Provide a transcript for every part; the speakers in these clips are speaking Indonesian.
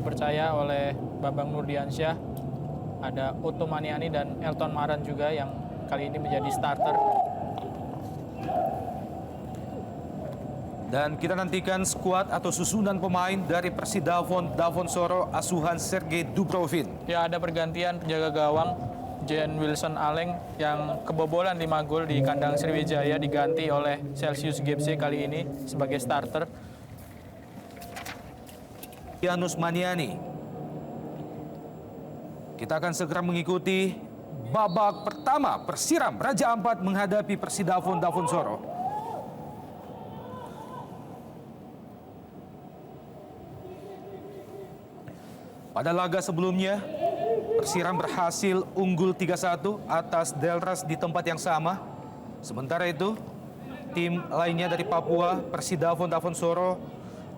dipercaya oleh Bambang Nurdiansyah. Ada Otto Maniani dan Elton Maran juga yang kali ini menjadi starter. Dan kita nantikan skuad atau susunan pemain dari Persidafon Davonsoro asuhan Sergei Dubrovin. Ya, ada pergantian penjaga gawang Jen Wilson Aleng yang kebobolan 5 gol di kandang Sriwijaya diganti oleh Celsius Gipsy kali ini sebagai starter. Janus Maniani. Kita akan segera mengikuti babak pertama Persiram Raja Ampat menghadapi Persidafon Davonsoro. Pada laga sebelumnya, Persiram berhasil unggul 3-1 atas Delras di tempat yang sama. Sementara itu, tim lainnya dari Papua, Persidafon Davonsoro,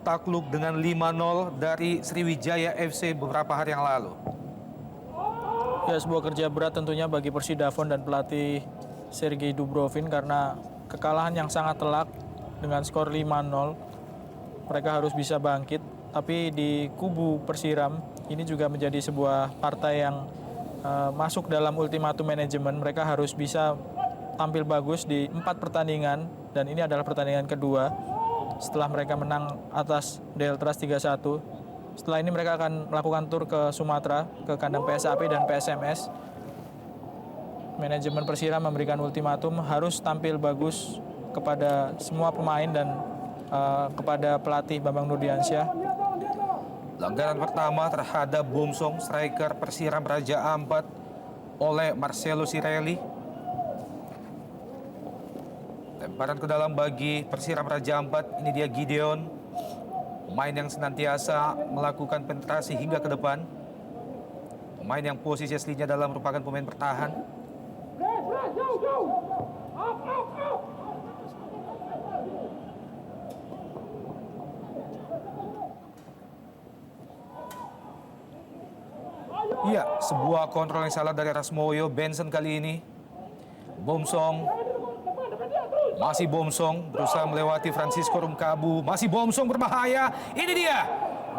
takluk dengan 5-0 dari Sriwijaya FC beberapa hari yang lalu. Ya, sebuah kerja berat tentunya bagi Persidafon dan pelatih Sergei Dubrovin karena kekalahan yang sangat telak dengan skor 5-0. Mereka harus bisa bangkit, tapi di kubu Persiram ini juga menjadi sebuah partai yang masuk dalam ultimatum manajemen. Mereka harus bisa tampil bagus di 4 pertandingan dan ini adalah pertandingan kedua setelah mereka menang atas Deltras 3-1. Setelah ini mereka akan melakukan tur ke Sumatera, ke kandang PSAP dan PSMS. Manajemen Persiram memberikan ultimatum harus tampil bagus kepada semua pemain dan kepada pelatih Bambang Nurdiansyah. Pelanggaran pertama terhadap Bomsong, striker Persiram Raja Ampat oleh Marcelo Sirelli. Lemparan ke dalam bagi Persiram Raja Ampat, ini dia Gideon. Pemain yang senantiasa melakukan penetrasi hingga ke depan. Pemain yang posisi aslinya dalam merupakan pemain bertahan. Iya, sebuah kontrol yang salah dari Rasmoyo. Benson kali ini. Bomsong. Masih Bomsong berusaha melewati Francisco Rumkabu. Masih Bomsong berbahaya. Ini dia.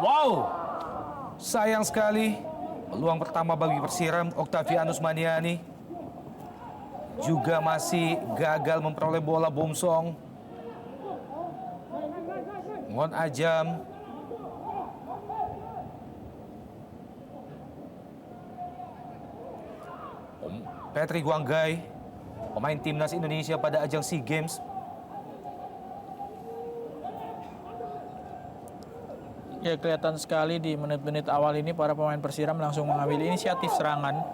Wow. Sayang sekali. Peluang pertama bagi Persiram, Octavianus Maniani. Juga masih gagal memperoleh bola Bomsong. Ngon Ajam. Patrick Wanggai, pemain timnas Indonesia pada ajang SEA Games. Ya, kelihatan sekali di menit-menit awal ini para pemain Persiram langsung mengambil inisiatif serangan.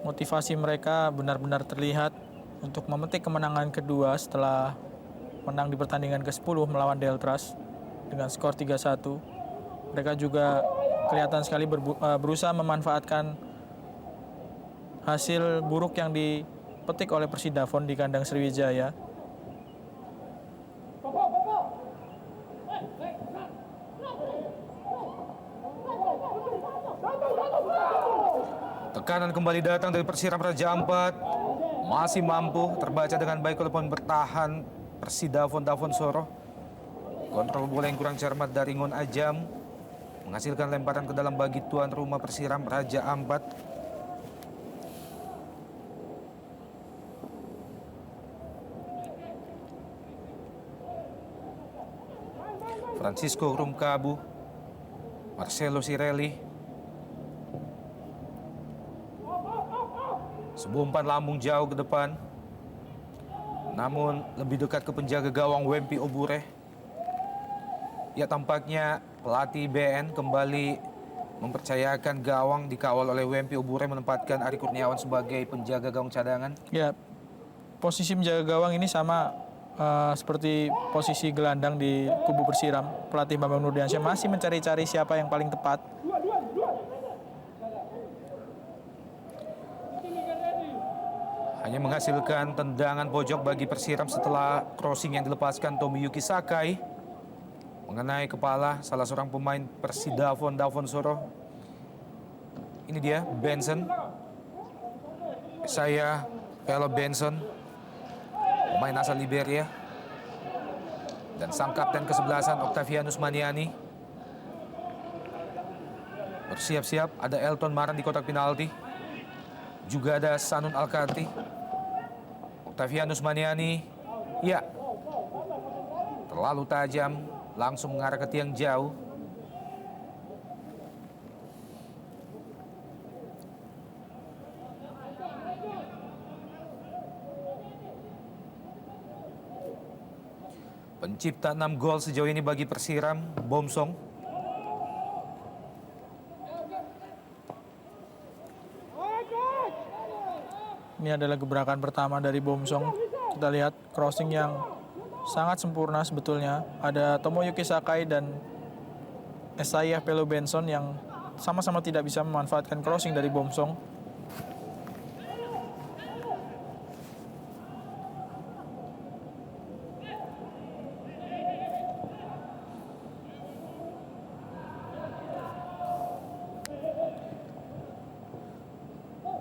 Motivasi mereka benar-benar terlihat untuk memetik kemenangan kedua setelah menang di pertandingan ke-10 melawan Deltras dengan skor 3-1. Mereka juga kelihatan sekali berusaha memanfaatkan hasil buruk yang dipetik oleh Persidafon di kandang Sriwijaya. Tekanan kembali datang dari Persiram Raja Ampat. Masih mampu terbaca dengan baik oleh pemain bertahan Persidafon Davonsoro. Kontrol bola yang kurang cermat dari Ngon Ajam menghasilkan lemparan ke dalam bagi tuan rumah Persiram Raja Ampat. Francisco Rumkabu, Marcelo Sirelli. Sebuah umpan lambung jauh ke depan. Namun lebih dekat ke penjaga gawang Wempi Obure. Ya, tampaknya pelatih BN kembali mempercayakan gawang dikawal oleh Wempi Obure menempatkan Ari Kurniawan sebagai penjaga gawang cadangan. Ya, posisi penjaga gawang ini sama seperti posisi gelandang di kubu Persiram. Pelatih Bambang Nurdiansyah masih mencari-cari siapa yang paling tepat. Hanya menghasilkan tendangan pojok bagi Persiram setelah crossing yang dilepaskan Tomiyuki Sakai mengenai kepala salah seorang pemain Persidafon Davonsoro. Ini dia Benson. Saya Pelo Benson, pemain asal Liberia. Dan sang kapten kesebelasan Octavianus Maniani. Bersiap-siap, ada Elton Maran di kotak penalti. Juga ada Sanun Alkati. Octavianus Maniani. Ya, terlalu tajam, langsung mengarah ke tiang jauh. Pencipta 6 gol sejauh ini bagi Persiram, Bomsong. Ini adalah gebrakan pertama dari Bomsong. Kita lihat crossing yang sangat sempurna sebetulnya. Ada Tomoyuki Sakai dan Esaiah Pelo Benson yang sama-sama tidak bisa memanfaatkan crossing dari Bomsong.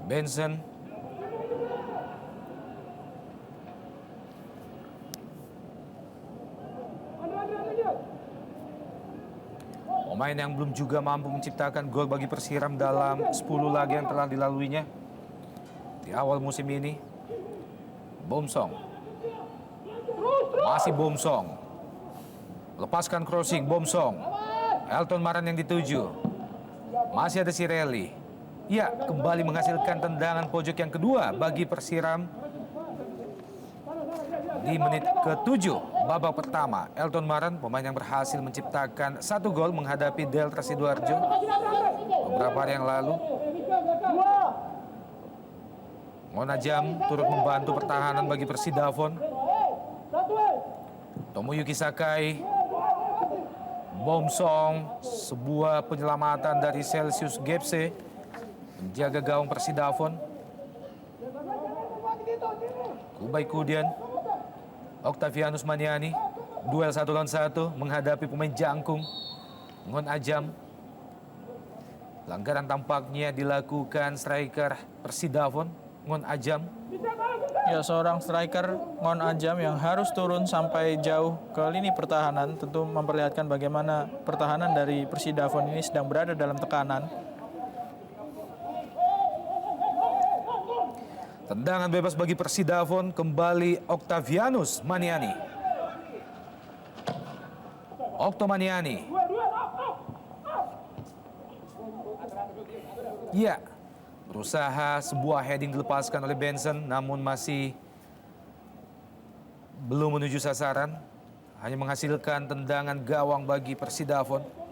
Benson. Pemain yang belum juga mampu menciptakan gol bagi Persiram dalam 10 laga yang telah dilaluinya di awal musim ini. Bomsong. Masih Bomsong. Lepaskan crossing, Bomsong. Elton Maran yang dituju. Masih ada Sirelli. Ya, kembali menghasilkan tendangan pojok yang kedua bagi Persiram. Di menit ke-7 babak pertama, Elton Maran, pemain yang berhasil menciptakan 1 gol menghadapi Delta Sidoarjo beberapa hari yang lalu. Monajam turut membantu pertahanan bagi Persidafon. Tomoyuki Sakai, Bomsong, sebuah penyelamatan dari Celsius Gepse, menjaga gawang Persidafon. Kubai Kudian, Octavianus Maniani, duel 1 lawan 1 menghadapi pemain jangkung Ngon Ajam. Pelanggaran tampaknya dilakukan striker Persidafon, Ngon Ajam. Ya, seorang striker Ngon Ajam yang harus turun sampai jauh ke lini pertahanan tentu memperlihatkan bagaimana pertahanan dari Persidafon ini sedang berada dalam tekanan. Tendangan bebas bagi Persidafon, kembali Octavianus Maniani. Octo Maniani. Ya, berusaha sebuah heading dilepaskan oleh Benson, namun masih belum menuju sasaran. Hanya menghasilkan tendangan gawang bagi Persidafon.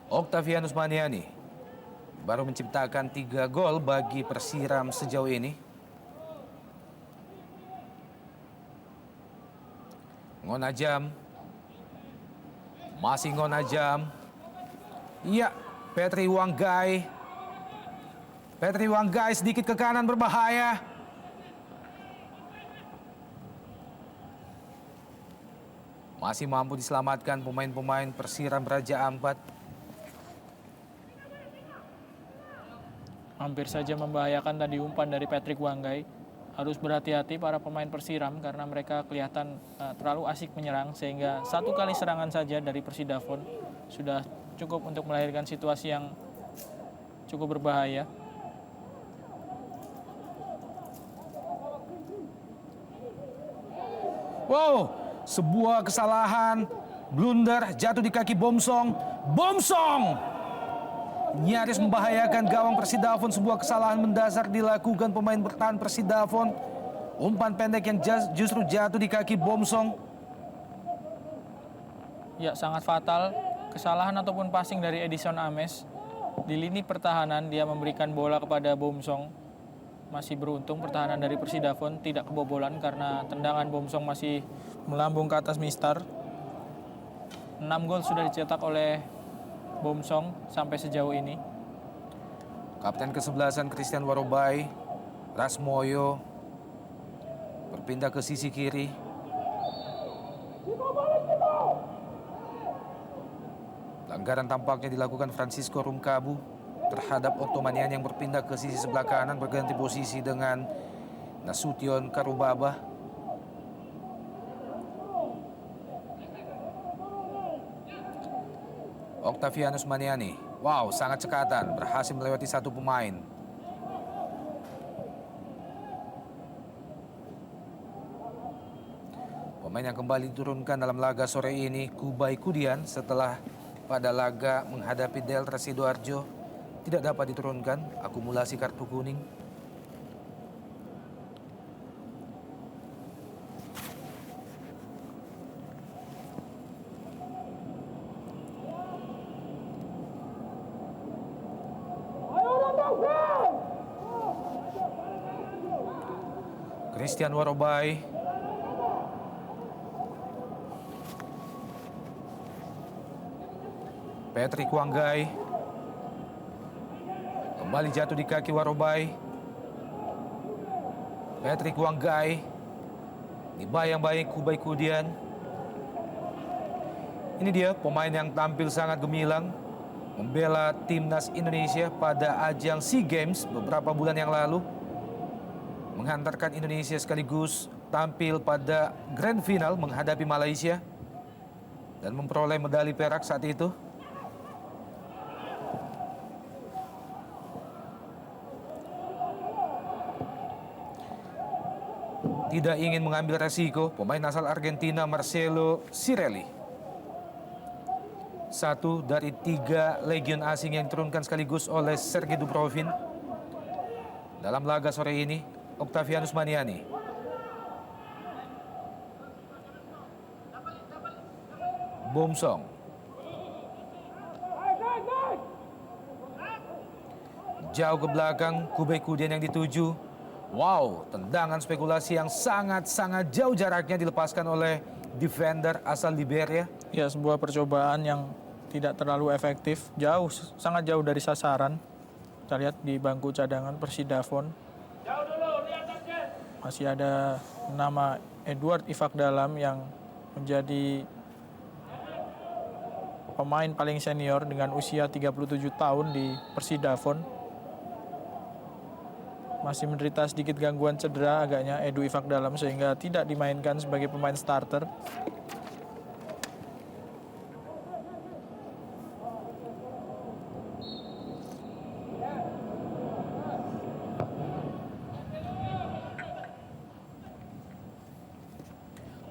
Octavianus Maniani baru menciptakan 3 gol bagi Persiram sejauh ini. Ngon Ajam. Masih Ngon Ajam. Iya, Petri Wanggai. Petri Wanggai sedikit ke kanan berbahaya. Masih mampu diselamatkan pemain-pemain Persiram Raja Ampat. Hampir saja membahayakan tadi umpan dari Patrick Wanggai. Harus berhati-hati para pemain Persiram karena mereka kelihatan terlalu asik menyerang, sehingga 1 kali serangan saja dari Persidafon sudah cukup untuk melahirkan situasi yang cukup berbahaya. Wow, sebuah kesalahan, blunder, jatuh di kaki Bomsong. Bomsong! Nyaris membahayakan gawang Persidafon. Sebuah kesalahan mendasar dilakukan pemain bertahan Persidafon. Umpan pendek yang justru jatuh di kaki Bomsong. Ya, sangat fatal. Kesalahan ataupun passing dari Edison Ames. Di lini pertahanan dia memberikan bola kepada Bomsong. Masih beruntung pertahanan dari Persidafon tidak kebobolan karena tendangan Bomsong masih melambung ke atas mistar. 6 gol sudah dicetak oleh Bomsong sampai sejauh ini. Kapten ke-11 Christian Warobai, Rasmoyo, berpindah ke sisi kiri. Pelanggaran tampaknya dilakukan Francisco Rumkabu. terhadap Ottomanian yang berpindah ke sisi sebelah kanan, berganti posisi dengan Nasution Karubaba. Octavianus Maniani, wow, sangat cekatan, berhasil melewati satu pemain. Pemain yang kembali diturunkan dalam laga sore ini, Kubai Kudian, setelah pada laga menghadapi Delta Sidoarjo tidak dapat diturunkan, akumulasi kartu kuning. Christian Warobai, Patrick Wanggai, kembali jatuh di kaki Warobai. Patrick Wanggai dibayang-bayang Kubai Kudian. Ini dia pemain yang tampil sangat gemilang membela timnas Indonesia pada ajang SEA Games beberapa bulan yang lalu, menghantarkan Indonesia sekaligus tampil pada grand final menghadapi Malaysia dan memperoleh medali perak saat itu. Tidak ingin mengambil resiko, pemain asal Argentina Marcelo Cirelli, satu dari 3 legion asing yang diturunkan sekaligus oleh Sergei Dubrovin dalam laga sore ini. Octavianus Maniani, Bomsong, jauh ke belakang, Kubai Kudian yang dituju. Wow, tendangan spekulasi yang sangat-sangat jauh jaraknya dilepaskan oleh defender asal Liberia. Ya, sebuah percobaan yang tidak terlalu efektif, jauh, sangat jauh dari sasaran. Kita lihat di bangku cadangan Persidafon. Masih ada nama Edward Ifak Dalam yang menjadi pemain paling senior dengan usia 37 tahun di Persidafon. Masih menderita sedikit gangguan cedera agaknya Edu Ifak Dalam sehingga tidak dimainkan sebagai pemain starter.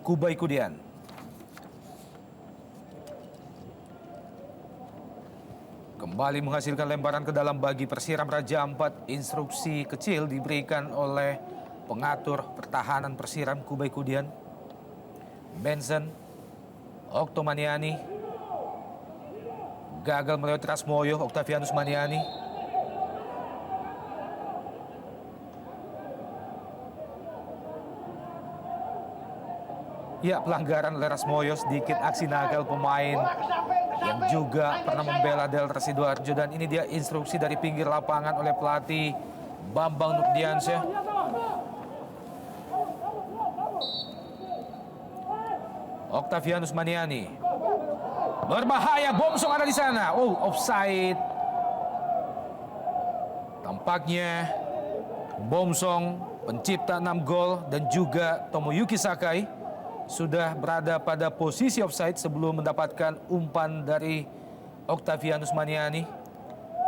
Kubai Kudian, kembali menghasilkan lemparan ke dalam bagi Persiram Raja Ampat. Instruksi kecil diberikan oleh pengatur pertahanan Persiram Kubai Kudian. Benson, Octomaniani, gagal melewati Rasmoyo. Octavianus Maniani, ya, pelanggaran oleh Rasmoyo, sedikit aksi nakal pemain yang juga pernah membela Delta Sidoarjo. Dan ini dia instruksi dari pinggir lapangan oleh pelatih Bambang Nurdiansyah. Octavianus Maniani, berbahaya, Bomsong ada di sana. Oh, offside. Tampaknya Bomsong, pencipta 6 gol, dan juga Tomoyuki Sakai sudah berada pada posisi offside sebelum mendapatkan umpan dari Octavianus Maniani.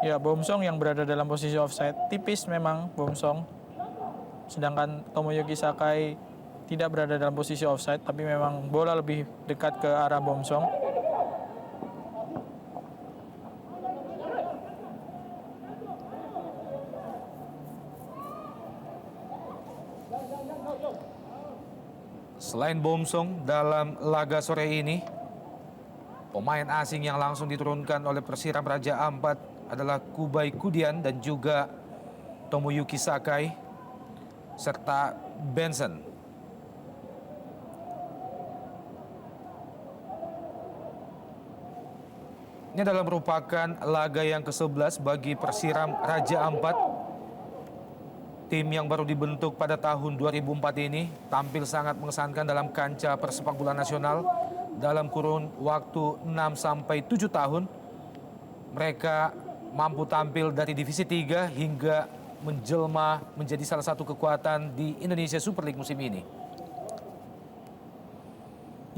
Ya, Bomsong yang berada dalam posisi offside, tipis memang Bomsong. Sedangkan Tomoyuki Sakai tidak berada dalam posisi offside, tapi memang bola lebih dekat ke arah Bomsong. Selain Bomsong dalam laga sore ini, pemain asing yang langsung diturunkan oleh Persiram Raja Ampat adalah Kubai Kudian dan juga Tomoyuki Sakai serta Benson. Ini adalah merupakan laga yang ke-11 bagi Persiram Raja Ampat. Tim yang baru dibentuk pada tahun 2004 ini tampil sangat mengesankan dalam kancah persepak bola nasional dalam kurun waktu 6 sampai 7 tahun. Mereka mampu tampil dari Divisi 3 hingga menjelma menjadi salah satu kekuatan di Indonesia Super League musim ini.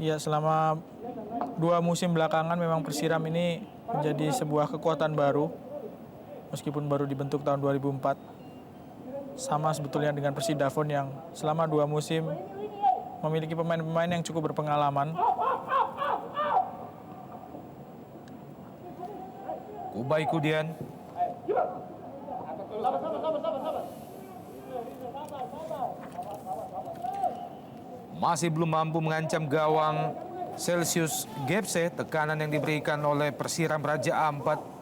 Ya, selama 2 musim belakangan memang Persiram ini menjadi sebuah kekuatan baru. Meskipun baru dibentuk tahun 2004. Sama sebetulnya dengan Persidafon yang selama 2 musim memiliki pemain-pemain yang cukup berpengalaman. Kubay Kudian. Masih belum mampu mengancam gawang Celsius Gepse. Tekanan yang diberikan oleh Persiram Raja Ampat.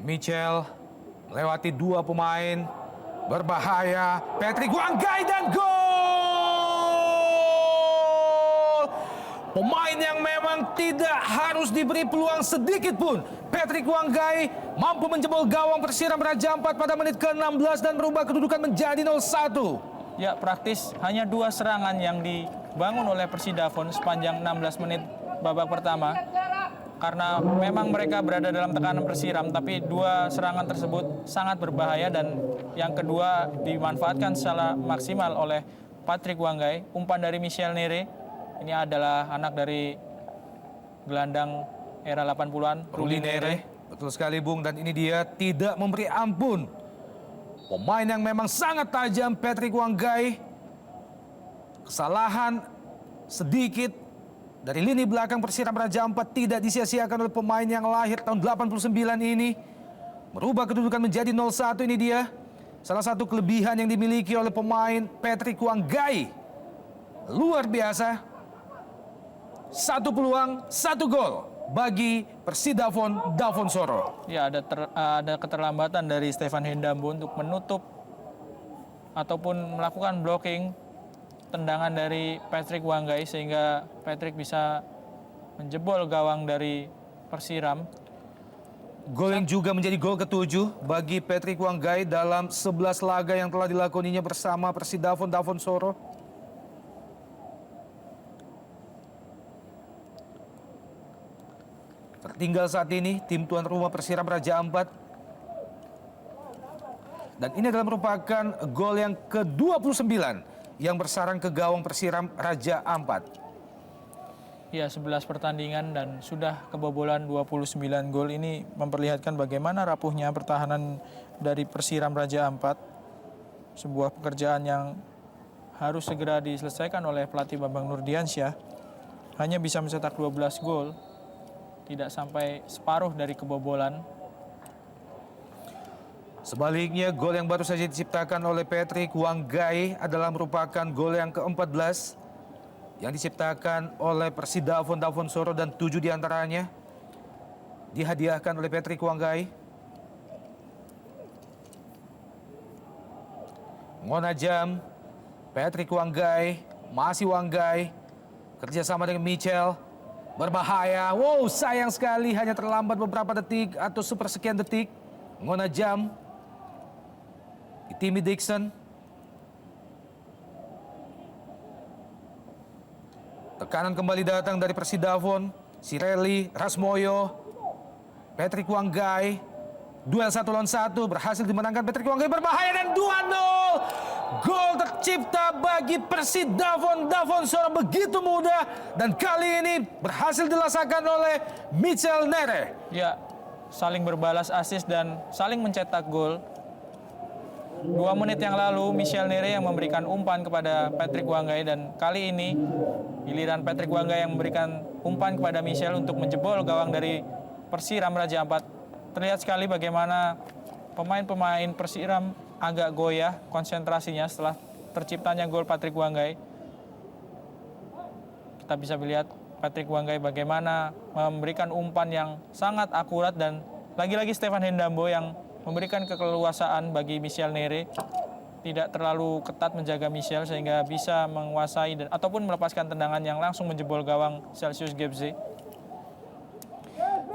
Michel melewati 2 pemain berbahaya. Patrick Wanggai dan gol! Pemain yang memang tidak harus diberi peluang sedikit pun. Patrick Wanggai mampu menjebol gawang Persiram Raja Ampat pada menit ke-16 dan merubah kedudukan menjadi 0-1. Ya, praktis hanya 2 serangan yang dibangun oleh Persidafon sepanjang 16 menit babak pertama. Karena memang mereka berada dalam tekanan Persiram, tapi 2 serangan tersebut sangat berbahaya dan yang kedua dimanfaatkan secara maksimal oleh Patrick Wanggai. Umpan dari Michel Nere, ini adalah anak dari gelandang era 80-an, Ruli Nere. Betul sekali Bung, dan ini dia tidak memberi ampun. Pemain yang memang sangat tajam, Patrick Wanggai. Kesalahan sedikit dari lini belakang Persiram Raja Ampat tidak disia-siakan oleh pemain yang lahir tahun 89 ini. Merubah kedudukan menjadi 0-1, ini dia. Salah satu kelebihan yang dimiliki oleh pemain Patrick Wanggai. Luar biasa. 1 peluang, 1 gol bagi Persidafon Davonsoro. Ya, ada keterlambatan dari Stefan Hendambo untuk menutup ataupun melakukan blocking tendangan dari Patrick Wanggai sehingga Patrick bisa menjebol gawang dari Persiram. Gol yang juga menjadi gol ke-7 bagi Patrick Wanggai dalam 11 laga yang telah dilakoninya bersama Persidafon Davonsoro. Tertinggal saat ini tim tuan rumah Persiram Raja Ampat. Dan ini adalah merupakan gol yang ke-29 yang bersarang ke gawang Persiram Raja Ampat. Ya, 11 pertandingan dan sudah kebobolan 29 gol. Ini memperlihatkan bagaimana rapuhnya pertahanan dari Persiram Raja Ampat. Sebuah pekerjaan yang harus segera diselesaikan oleh pelatih Bambang Nurdiansyah. Hanya bisa mencetak 12 gol, tidak sampai separuh dari kebobolan. Sebaliknya, gol yang baru saja diciptakan oleh Patrick Wanggai adalah merupakan gol yang ke-14 yang diciptakan oleh Persidafon Davonsoro dan 7 diantaranya dihadiahkan oleh Patrick Wanggai. Ngonajam, Patrick Wanggai, masih Wanggai, kerjasama dengan Michel, berbahaya. Wow, sayang sekali hanya terlambat beberapa detik atau sepersekian detik. Ngonajam, Timmy Dixon. Tekanan kembali datang dari Persidafon. Sireli, Rasmoyo, Patrick Wanggai. Duel 1 lawan 1 berhasil dimenangkan Patrick Wanggai, berbahaya dan 2-0. Gol tercipta bagi Persidafon Davonsoro begitu mudah dan kali ini berhasil dilaksanakan oleh Michel Nere. Ya, saling berbalas assist dan saling mencetak gol. 2 menit yang lalu Michel Nere yang memberikan umpan kepada Patrick Wanggai dan kali ini giliran Patrick Wanggai yang memberikan umpan kepada Michel untuk menjebol gawang dari Persiram Raja Ampat. Terlihat sekali bagaimana pemain-pemain Persiram agak goyah konsentrasinya setelah terciptanya gol Patrick Wanggai. Kita bisa melihat Patrick Wanggai bagaimana memberikan umpan yang sangat akurat dan lagi-lagi Stefan Hendambo yang memberikan keleluasaan bagi Michel Nere, tidak terlalu ketat menjaga Michel sehingga bisa menguasai dan ataupun melepaskan tendangan yang langsung menjebol gawang Celsius Gebze.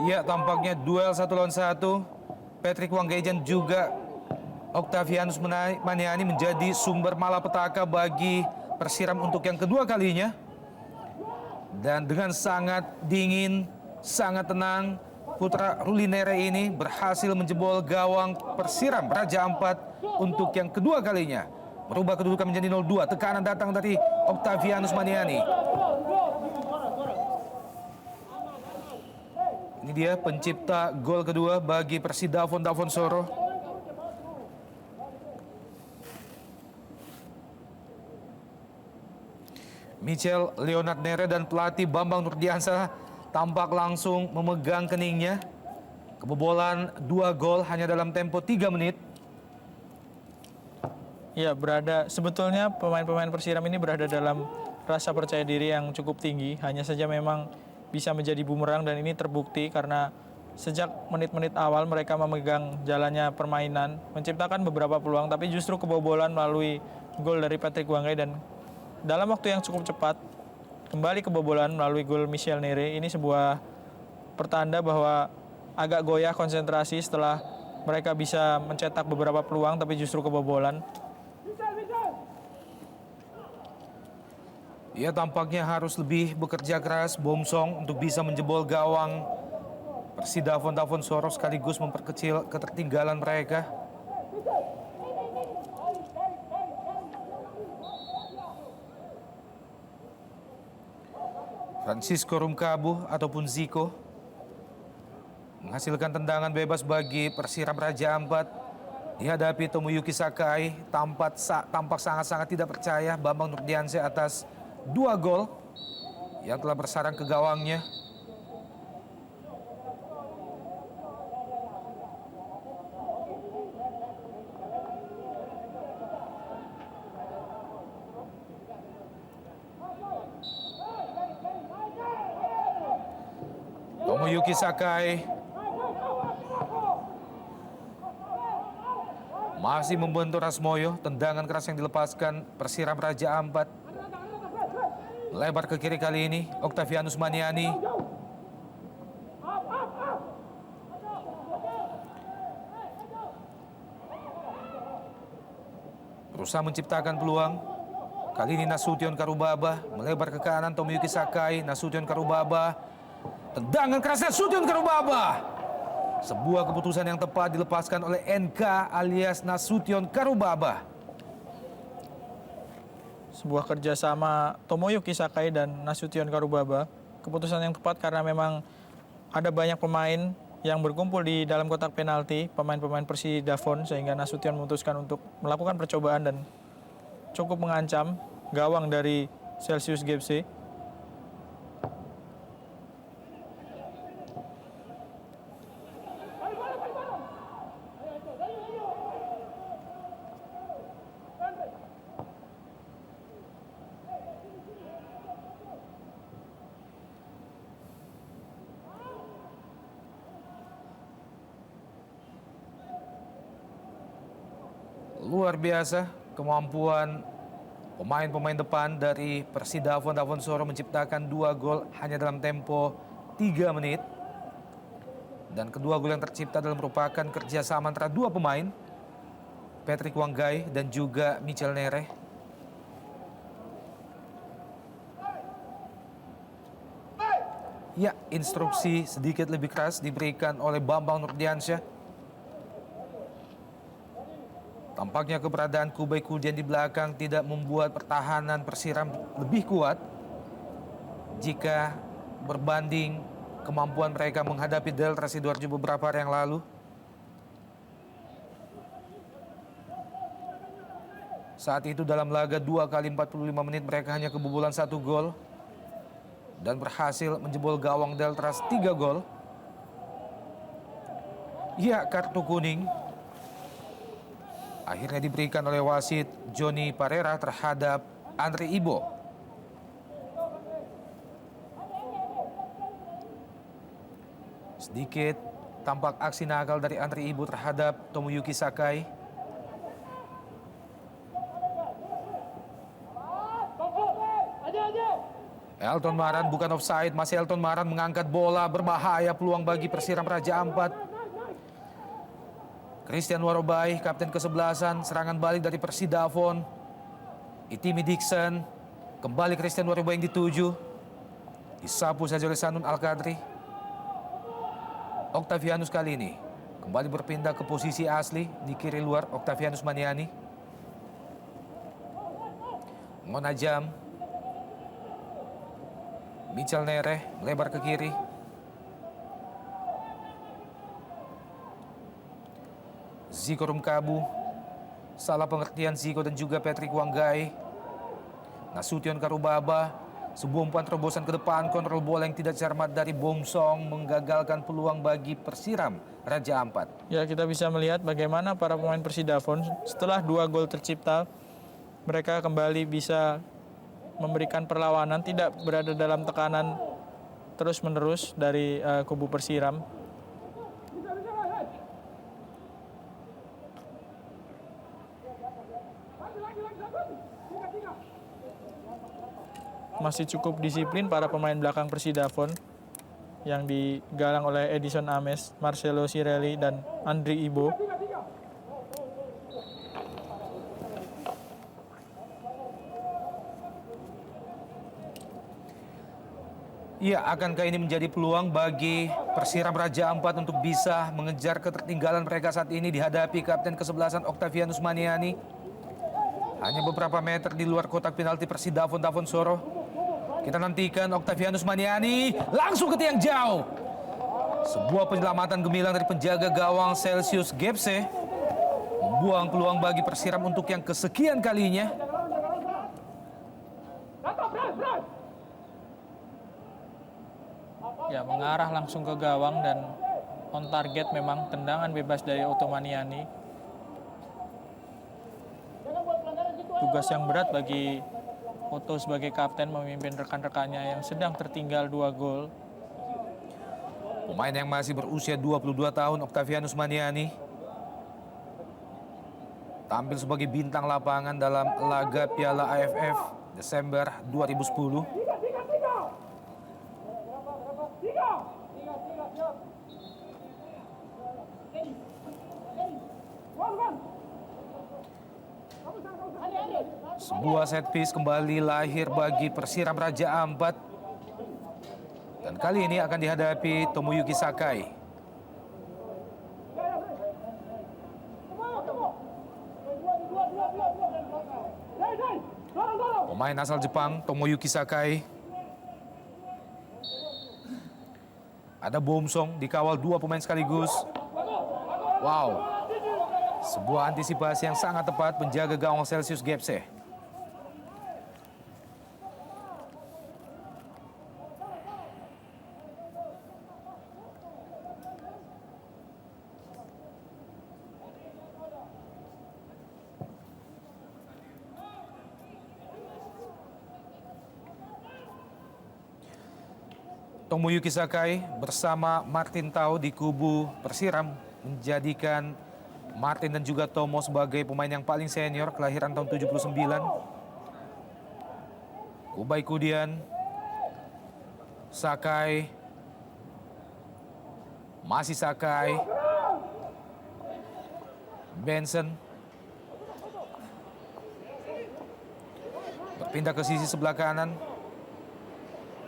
Ya, tampaknya duel 1 lawan 1. Patrick Wanggajan juga Octavianus Maniani menjadi sumber malapetaka bagi Persiram untuk yang kedua kalinya. Dan dengan sangat dingin, sangat tenang, putra Ruli Nere ini berhasil menjebol gawang Persiram Raja Ampat untuk yang kedua kalinya. Merubah kedudukan menjadi 0-2. Tekanan datang dari Octavianus Maniani. Ini dia pencipta gol kedua bagi Persidafon Dafonsoro. Michel Leonard Nere dan pelatih Bambang Nurdiansyah tampak langsung memegang keningnya. Kebobolan 2 gol hanya dalam tempo 3 menit. Ya, sebetulnya pemain-pemain Persiram ini berada dalam rasa percaya diri yang cukup tinggi. Hanya saja memang bisa menjadi bumerang dan ini terbukti karena sejak menit-menit awal mereka memegang jalannya permainan, menciptakan beberapa peluang, tapi justru kebobolan melalui gol dari Patrick Wanggai dan dalam waktu yang cukup cepat kembali kebobolan melalui gol Michel Nere. Ini sebuah pertanda bahwa agak goyah konsentrasi setelah mereka bisa mencetak beberapa peluang tapi justru kebobolan. Ia tampaknya harus lebih bekerja keras Bomsong untuk bisa menjebol gawang Persidafon Dafonsoro sekaligus memperkecil ketertinggalan mereka. Francisco Rumkabu ataupun Zico menghasilkan tendangan bebas bagi Persiram Raja Ampat. Dihadapi Tomoyuki Sakai, tampak sangat-sangat tidak percaya Bambang Nurdiansyah atas 2 gol yang telah bersarang ke gawangnya. Tomoyuki Sakai masih membentur Rasmoyo. Tendangan keras yang dilepaskan Persiram Raja Ampat. Lebar ke kiri kali ini Octavianus Maniani. Berusaha menciptakan peluang. Kali ini Nasution Karubaba melebar ke kanan Tomoyuki Sakai. Nasution Karubaba. Tendangan keras Nasution Karubaba. Sebuah keputusan yang tepat dilepaskan oleh NK alias Nasution Karubaba. Sebuah kerjasama Tomoyuki Sakai dan Nasution Karubaba. Keputusan yang tepat karena memang ada banyak pemain yang berkumpul di dalam kotak penalti, pemain-pemain Persidafon, sehingga Nasution memutuskan untuk melakukan percobaan dan cukup mengancam gawang dari Celsius Gebze. Luar biasa kemampuan pemain-pemain depan dari Persidafon Dafonsoro menciptakan 2 gol hanya dalam tempo 3 menit. Dan kedua gol yang tercipta adalah merupakan kerjasama antara 2 pemain, Patrick Wanggai dan juga Michel Nere. Ya, instruksi sedikit lebih keras diberikan oleh Bambang Nurdiansyah. Tampaknya keberadaan Kubai Kuldian di belakang tidak membuat pertahanan Persiram lebih kuat jika berbanding kemampuan mereka menghadapi Delta Sidoarjo beberapa hari yang lalu. Saat itu dalam laga 2 kali 45 menit mereka hanya kebobolan 1 gol dan berhasil menjebol gawang Deltras 3 gol. Ya, kartu kuning akhirnya diberikan oleh wasit Johnny Parera terhadap Andre Ibo. Sedikit Tampak aksi nakal dari Andri Ibu terhadap Tomoyuki Sakai. Elton Maran bukan offside, masih Elton Maran mengangkat bola, berbahaya, peluang bagi Persiram Raja Ampat. Christian Warobai, kapten ke-11, serangan balik dari Persidafon. Itimi Dixon, kembali Christian Warobai yang dituju. Disapu saja oleh Sanun Al-Qadri. Octavianus kali ini kembali berpindah ke posisi asli di kiri luar, Octavianus Maniani. Monajam. Mitchell Nere melebar ke kiri. Ziko Rumkabu. Salah pengertian Ziko dan juga Patrick Wanggai. Nasution Karubaba. Sebuah umpan terobosan ke depan, kontrol bola yang tidak cermat dari Bomsong menggagalkan peluang bagi Persiram Raja Ampat. Ya, kita bisa melihat bagaimana para pemain Persidafon setelah 2 gol tercipta, mereka kembali bisa memberikan perlawanan, tidak berada dalam tekanan terus-menerus dari kubu Persiram. Masih cukup disiplin para pemain belakang Persidafon yang digalang oleh Edison Ames, Marcelo Sirelli, dan Andri Ibo. Iya, akankah ini menjadi peluang bagi Persiram Raja Ampat untuk bisa mengejar ketertinggalan mereka saat ini dihadapi kapten ke-11 Octavianus Maniani. Hanya beberapa meter di luar kotak penalti Persidafon Dafonsoro. Kita nantikan Octavianus Maniani langsung ke tiang jauh. Sebuah penyelamatan gemilang dari penjaga gawang Celsius Gepse membuang peluang bagi Persiram untuk yang kesekian kalinya. Ya, mengarah langsung ke gawang dan on target memang, tendangan bebas dari Ottomaniani. Tugas yang berat bagi Otto sebagai kapten memimpin rekan-rekannya yang sedang tertinggal 2 gol. Pemain yang masih berusia 22 tahun, Octavianus Maniani, tampil sebagai bintang lapangan dalam laga Piala AFF Desember 2010. Sebuah set piece kembali lahir bagi Persiram Raja Ampat. Dan kali ini akan dihadapi Tomoyuki Sakai. Pemain asal Jepang, Tomoyuki Sakai. Ada Bomsong, dikawal 2 pemain sekaligus. Wow. Sebuah antisipasi yang sangat tepat penjaga gawang Celsius Gepse. Tomoyuki Sakai bersama Martin Tau di kubu Persiram menjadikan Martin dan juga Tomo sebagai pemain yang paling senior, kelahiran tahun 79. Kubai Kudian, Sakai, masih Sakai, Benson, berpindah ke sisi sebelah kanan,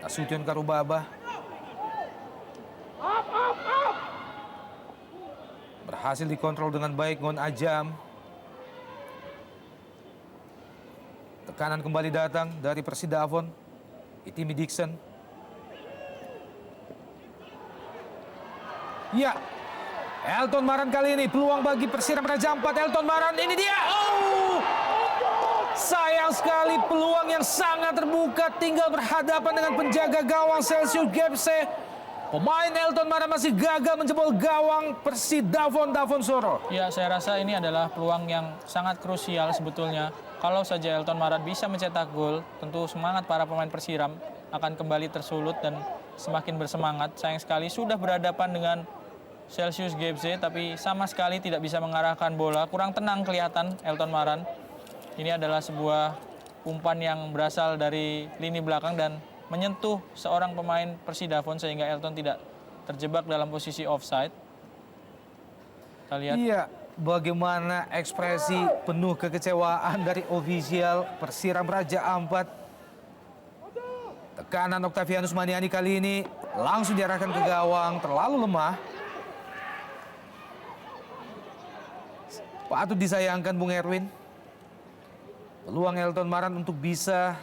Nasution Karubaba. Berhasil dikontrol dengan baik Ngon Ajam. Tekanan kembali datang dari Persidafon. Itimi Dixon. Ya, Elton Maran kali ini peluang bagi Persiram Raja Ampat. Elton Maran, ini dia. Oh, sayang sekali, peluang yang sangat terbuka, tinggal berhadapan dengan penjaga gawang Celsius Gepse. Pemain Elton Maran masih gagal menjebol gawang Persidafon Dafonsoro. Ya, saya rasa ini adalah peluang yang sangat krusial sebetulnya. Kalau saja Elton Maran bisa mencetak gol, tentu semangat para pemain Persiram akan kembali tersulut dan semakin bersemangat. Sayang sekali sudah berhadapan dengan Celsius GFC, tapi sama sekali tidak bisa mengarahkan bola. Kurang tenang kelihatan Elton Maran. Ini adalah sebuah umpan yang berasal dari lini belakang dan menyentuh seorang pemain Persidafon sehingga Elton tidak terjebak dalam posisi offside. Kita lihat. Iya, bagaimana ekspresi penuh kekecewaan dari ofisial Persiram Raja Ampat. Tekanan Octavianus Maniani kali ini langsung diarahkan ke gawang, terlalu lemah. Patut disayangkan Bung Erwin. Peluang Elton Maran untuk bisa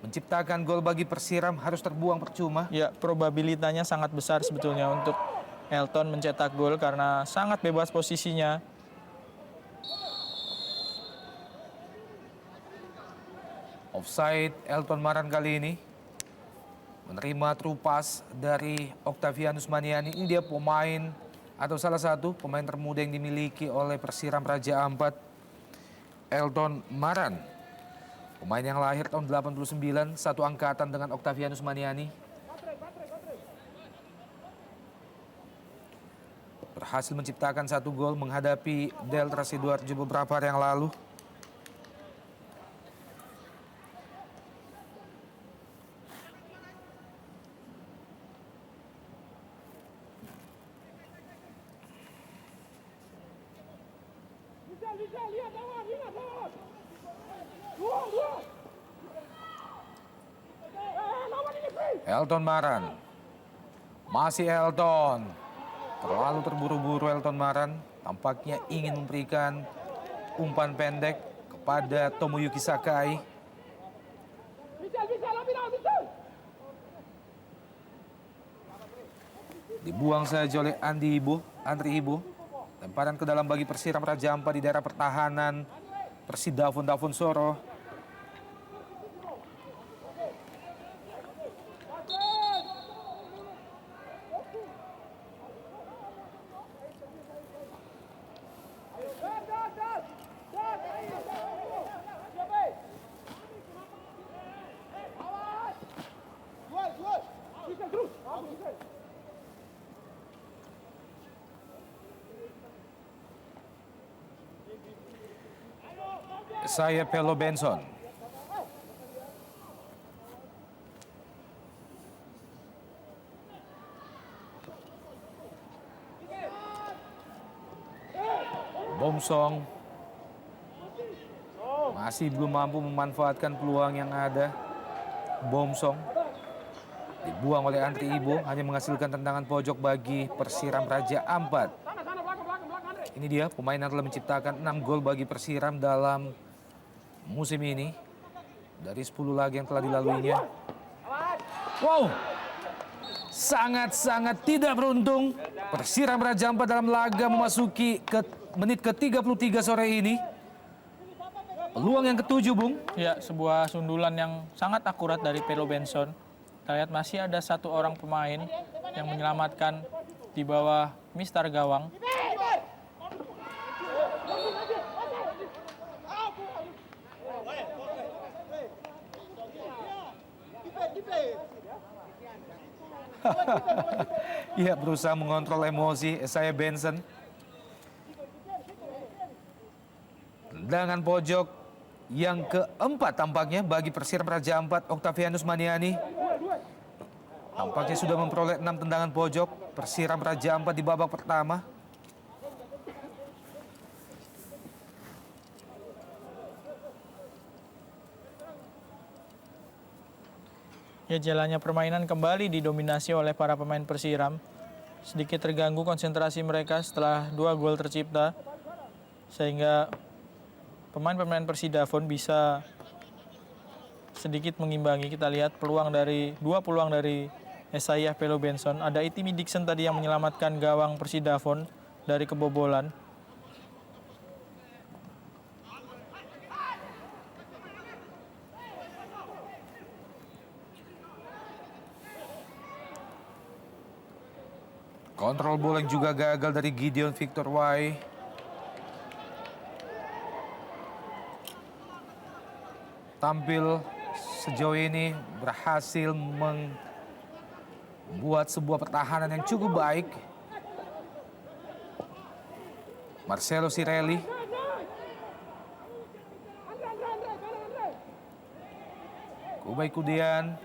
menciptakan gol bagi Persiram harus terbuang percuma. Ya, probabilitasnya sangat besar sebetulnya untuk Elton mencetak gol karena sangat bebas posisinya. Offside Elton Maran kali ini. Menerima true pass dari Octavianus Maniani. Ini dia pemain atau salah satu pemain termuda yang dimiliki oleh Persiram Raja Ampat, Elton Maran. Pemain yang lahir tahun 89, satu angkatan dengan Octavianus Maniani. Berhasil menciptakan satu gol menghadapi Delta Sidoarjo beberapa hari yang lalu. Elton Maran. Masih Elton. Terlalu terburu-buru Elton Maran. Tampaknya ingin memberikan umpan pendek kepada Tomoyuki Sakai. Dibuang saja oleh Andri Ibo. Lemparan ke dalam bagi Persiram Raja Ampat di daerah pertahanan Persidafon Davonsoro. Saya Pelo Benson. Bomsong masih belum mampu memanfaatkan peluang yang ada. Bomsong dibuang oleh Andri Ibo, hanya menghasilkan tendangan pojok bagi Persiram Raja Ampat. Ini dia pemain yang telah menciptakan 6 gol bagi Persiram dalam musim ini dari 10 laga yang telah dilaluinya. Wow, sangat-sangat tidak beruntung Persiram Raja Ampat dalam laga memasuki ke menit ke-33 sore ini. Peluang yang ketujuh, Bung. Ya, sebuah sundulan yang sangat akurat dari Pelo Benson. Kita lihat masih ada satu orang pemain yang menyelamatkan di bawah mistar gawang. Iya, berusaha mengontrol emosi saya Benson. Tendangan pojok yang keempat tampaknya bagi Persiram Raja Ampat, Octavianus Maniani. Tampaknya sudah memperoleh 6 tendangan pojok Persiram Raja Ampat di babak pertama. Ya, jalannya permainan kembali didominasi oleh para pemain Persiram. Sedikit terganggu konsentrasi mereka setelah 2 gol tercipta. Sehingga pemain-pemain Persidafon bisa sedikit mengimbangi. Kita lihat dua peluang dari Esayah Pelo Benson. Ada Itimi Dixon tadi yang menyelamatkan gawang Persidafon dari kebobolan. Kontrol bola yang juga gagal dari Gideon Victor Wai. Tampil sejauh ini berhasil membuat sebuah pertahanan yang cukup baik. Marcelo Sirelli. Kubay Kudian.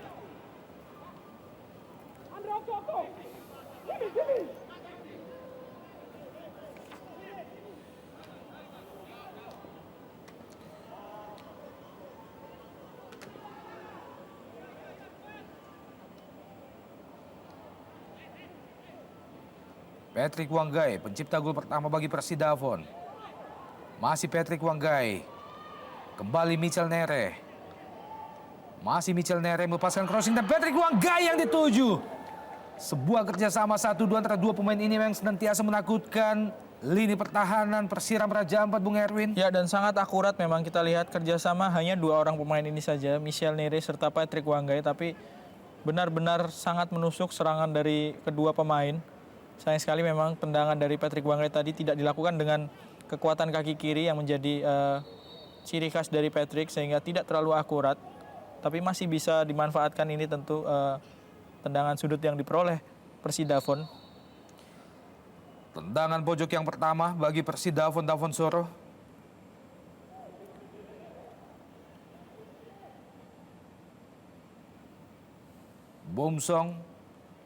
Patrick Wanggai, pencipta gol pertama bagi Persidafon. Masih Patrick Wanggai. Kembali Michel Nere. Masih Michel Nere melepaskan crossing dan Patrick Wanggai yang dituju. Sebuah kerjasama 1-2 antara dua pemain ini yang senantiasa menakutkan lini pertahanan Persiram Raja Ampat, Bung Erwin. Ya, dan sangat akurat memang kita lihat kerjasama hanya dua orang pemain ini saja, Michel Nere serta Patrick Wanggai, tapi benar-benar sangat menusuk serangan dari kedua pemain. Sayang sekali memang tendangan dari Patrick Wanggai tadi tidak dilakukan dengan kekuatan kaki kiri yang menjadi ciri khas dari Patrick sehingga tidak terlalu akurat. Tapi masih bisa dimanfaatkan ini tentu tendangan sudut yang diperoleh Persidafon. Tendangan pojok yang pertama bagi Persidafon Dafonsoro. Bomsong,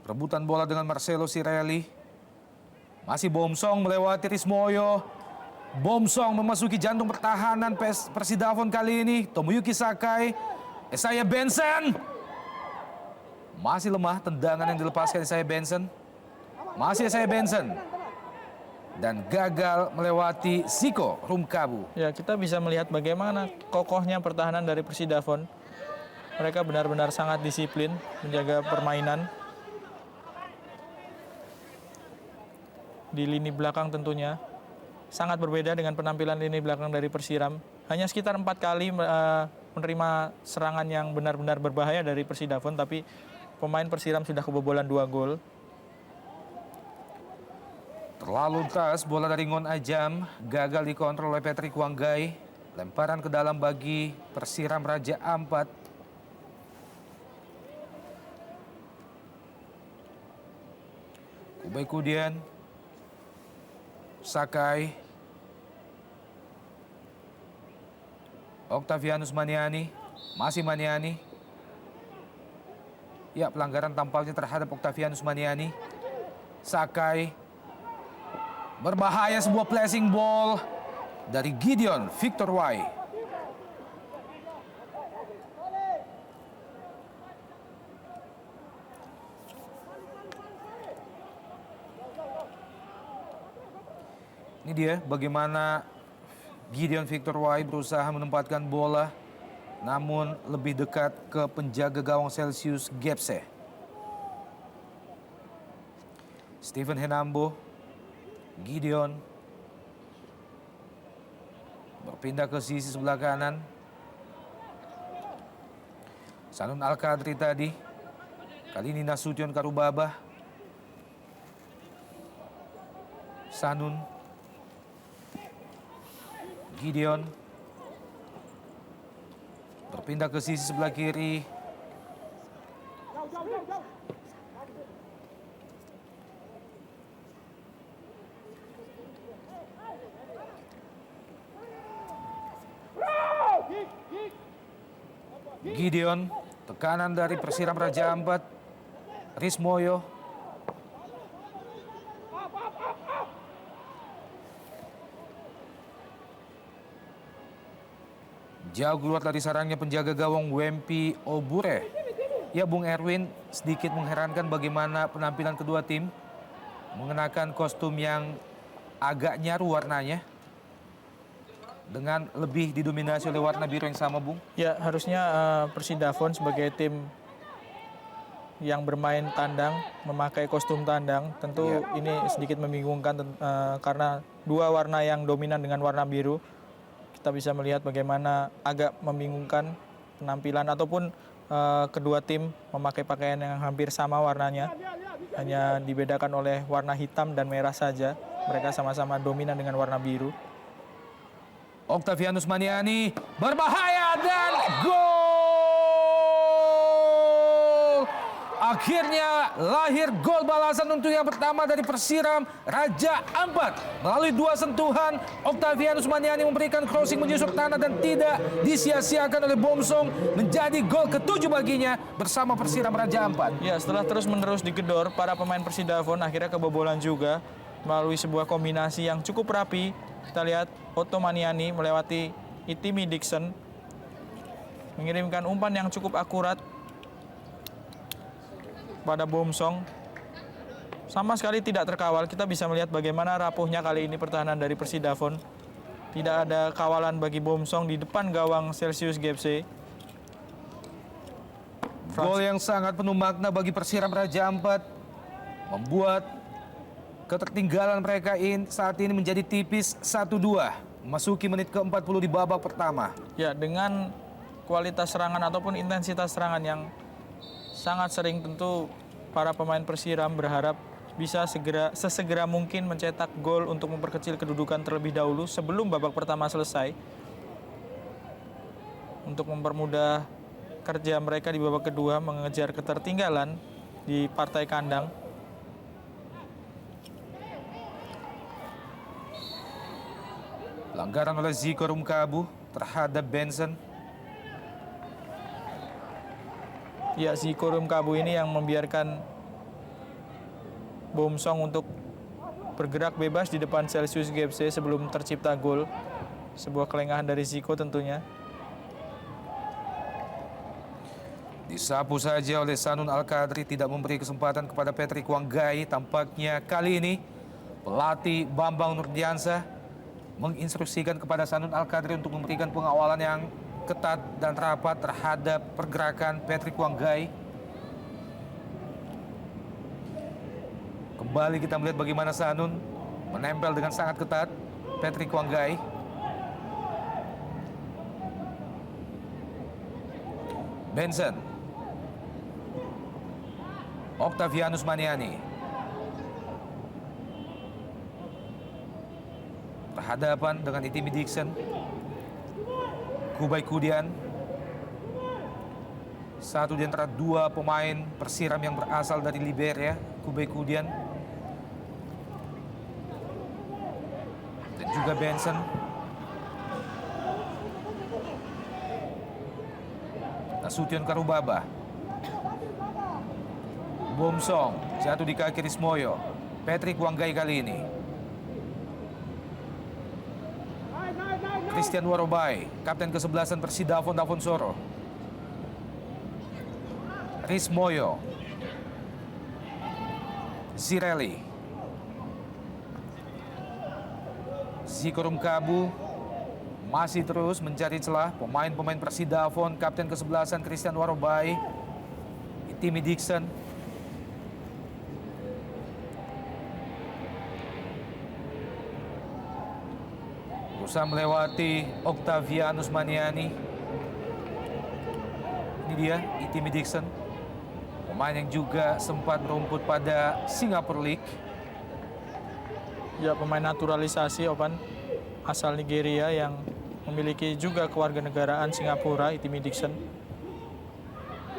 rebutan bola dengan Marcelo Sirelli. Masih Bomsong melewati Rismoyo. Bomsong memasuki jantung pertahanan Persidafon kali ini. Tomoyuki Sakai, Isaiah Benson. Masih lemah tendangan yang dilepaskan Isaiah Benson. Masih Isaiah Benson. Dan gagal melewati Siko Rumkabu. Ya, kita bisa melihat bagaimana kokohnya pertahanan dari Persidafon. Mereka benar-benar sangat disiplin menjaga permainan. Di lini belakang tentunya sangat berbeda dengan penampilan lini belakang dari Persiram. Hanya sekitar 4 kali menerima serangan yang benar-benar berbahaya dari Persidafon, tapi pemain Persiram sudah kebobolan 2 gol. Terlalu keras bola dari Ngon Ajam, gagal dikontrol oleh Patrick Wanggai. Lemparan ke dalam bagi Persiram Raja Ampat. Kubay Kudian. Sakai. Octavianus Maniani. Masih Maniani. Ya, pelanggaran tampaknya terhadap Octavianus Maniani. Sakai. Berbahaya, sebuah placing ball dari Gideon Victor Wai. Ini dia bagaimana Gideon Victor Wai berusaha menempatkan bola namun lebih dekat ke penjaga gawang Celsius Gepse. Steven Henambo, Gideon berpindah ke sisi sebelah kanan. Sanun Al-Kadri tadi. Kali ini Nasution Karubaba. Sanun. Gideon. Berpindah ke sisi sebelah kiri. Gideon, tekanan dari Persiram Raja Ampat. Rismoyo. Jauh keluar dari sarangnya penjaga gawang Wempi Obure. Ya, Bung Erwin, sedikit mengherankan bagaimana penampilan kedua tim mengenakan kostum yang agak nyaru warnanya dengan lebih didominasi oleh warna biru yang sama, Bung. Ya, harusnya Persidafon sebagai tim yang bermain tandang memakai kostum tandang. Tentu ini sedikit membingungkan karena dua warna yang dominan dengan warna biru. Kita bisa melihat bagaimana agak membingungkan penampilan ataupun kedua tim memakai pakaian yang hampir sama warnanya. Hanya dibedakan oleh warna hitam dan merah saja. Mereka sama-sama dominan dengan warna biru. Octavianus Maniani berbahaya dan gol! Akhirnya lahir gol balasan untuk yang pertama dari Persiram Raja Ampat. Melalui 2 sentuhan, Octavianus Maniani memberikan crossing menjusur tanah dan tidak disia-siakan oleh Bomsong, menjadi gol ke-7 baginya bersama Persiram Raja Ampat. Ya, setelah terus-menerus digedor, para pemain Persidafon akhirnya kebobolan juga melalui sebuah kombinasi yang cukup rapi. Kita lihat Otto Maniani melewati Itimi Dixon, mengirimkan umpan yang cukup akurat pada Bomsong. Sama sekali tidak terkawal. Kita bisa melihat bagaimana rapuhnya kali ini pertahanan dari Persidafon. Tidak ada kawalan bagi Bomsong di depan gawang Celsius GFC. Gol yang sangat penuh makna bagi Persiram Raja Ampat, membuat ketertinggalan mereka saat ini menjadi tipis 1-2. Memasuki menit ke-40 di babak pertama. Ya, dengan kualitas serangan ataupun intensitas serangan yang sangat sering, tentu para pemain Persiram berharap bisa sesegera mungkin mencetak gol untuk memperkecil kedudukan terlebih dahulu sebelum babak pertama selesai, untuk mempermudah kerja mereka di babak kedua mengejar ketertinggalan di partai kandang. Pelanggaran oleh Ziko Rumkabu terhadap Benson. Ya, Ziko Rumkabu ini yang membiarkan Bomsong untuk bergerak bebas di depan Celsius GFC sebelum tercipta gol. Sebuah kelengahan dari Ziko tentunya. Disapu saja oleh Sanun Al-Kadri, tidak memberi kesempatan kepada Patrick Wanggai. Tampaknya kali ini pelatih Bambang Nurdiansyah menginstruksikan kepada Sanun Al-Kadri untuk memberikan pengawalan yang ketat dan rapat terhadap pergerakan Patrick Wanggai. Kembali kita melihat bagaimana Sanun menempel dengan sangat ketat Patrick Wanggai. Benson, Octavianus Maniani berhadapan dengan Itimi Dixon. Kubai Kudian, satu di antara 2 pemain Persiram yang berasal dari Liberia. Kubai Kudian dan juga Benson. Nasution Karubaba, Bomsong jatuh di kaki Rismoyo. Patrick Wanggai kali ini. Christian Warobai, kapten ke-11 Persidafon Dafonsoro. Rismoyo, Zirelli, Ziko Rumkabu masih terus mencari celah. Pemain-pemain Persidafon, kapten ke-11 Christian Warobai, Itimi Dixon. Berusaha melewati Octavianus Maniani. Ini dia Itimi Dixon, pemain yang juga sempat merumput pada Singapore League. Ya, pemain naturalisasi Opan, asal Nigeria yang memiliki juga kewarganegaraan Singapura, Itimi Dixon.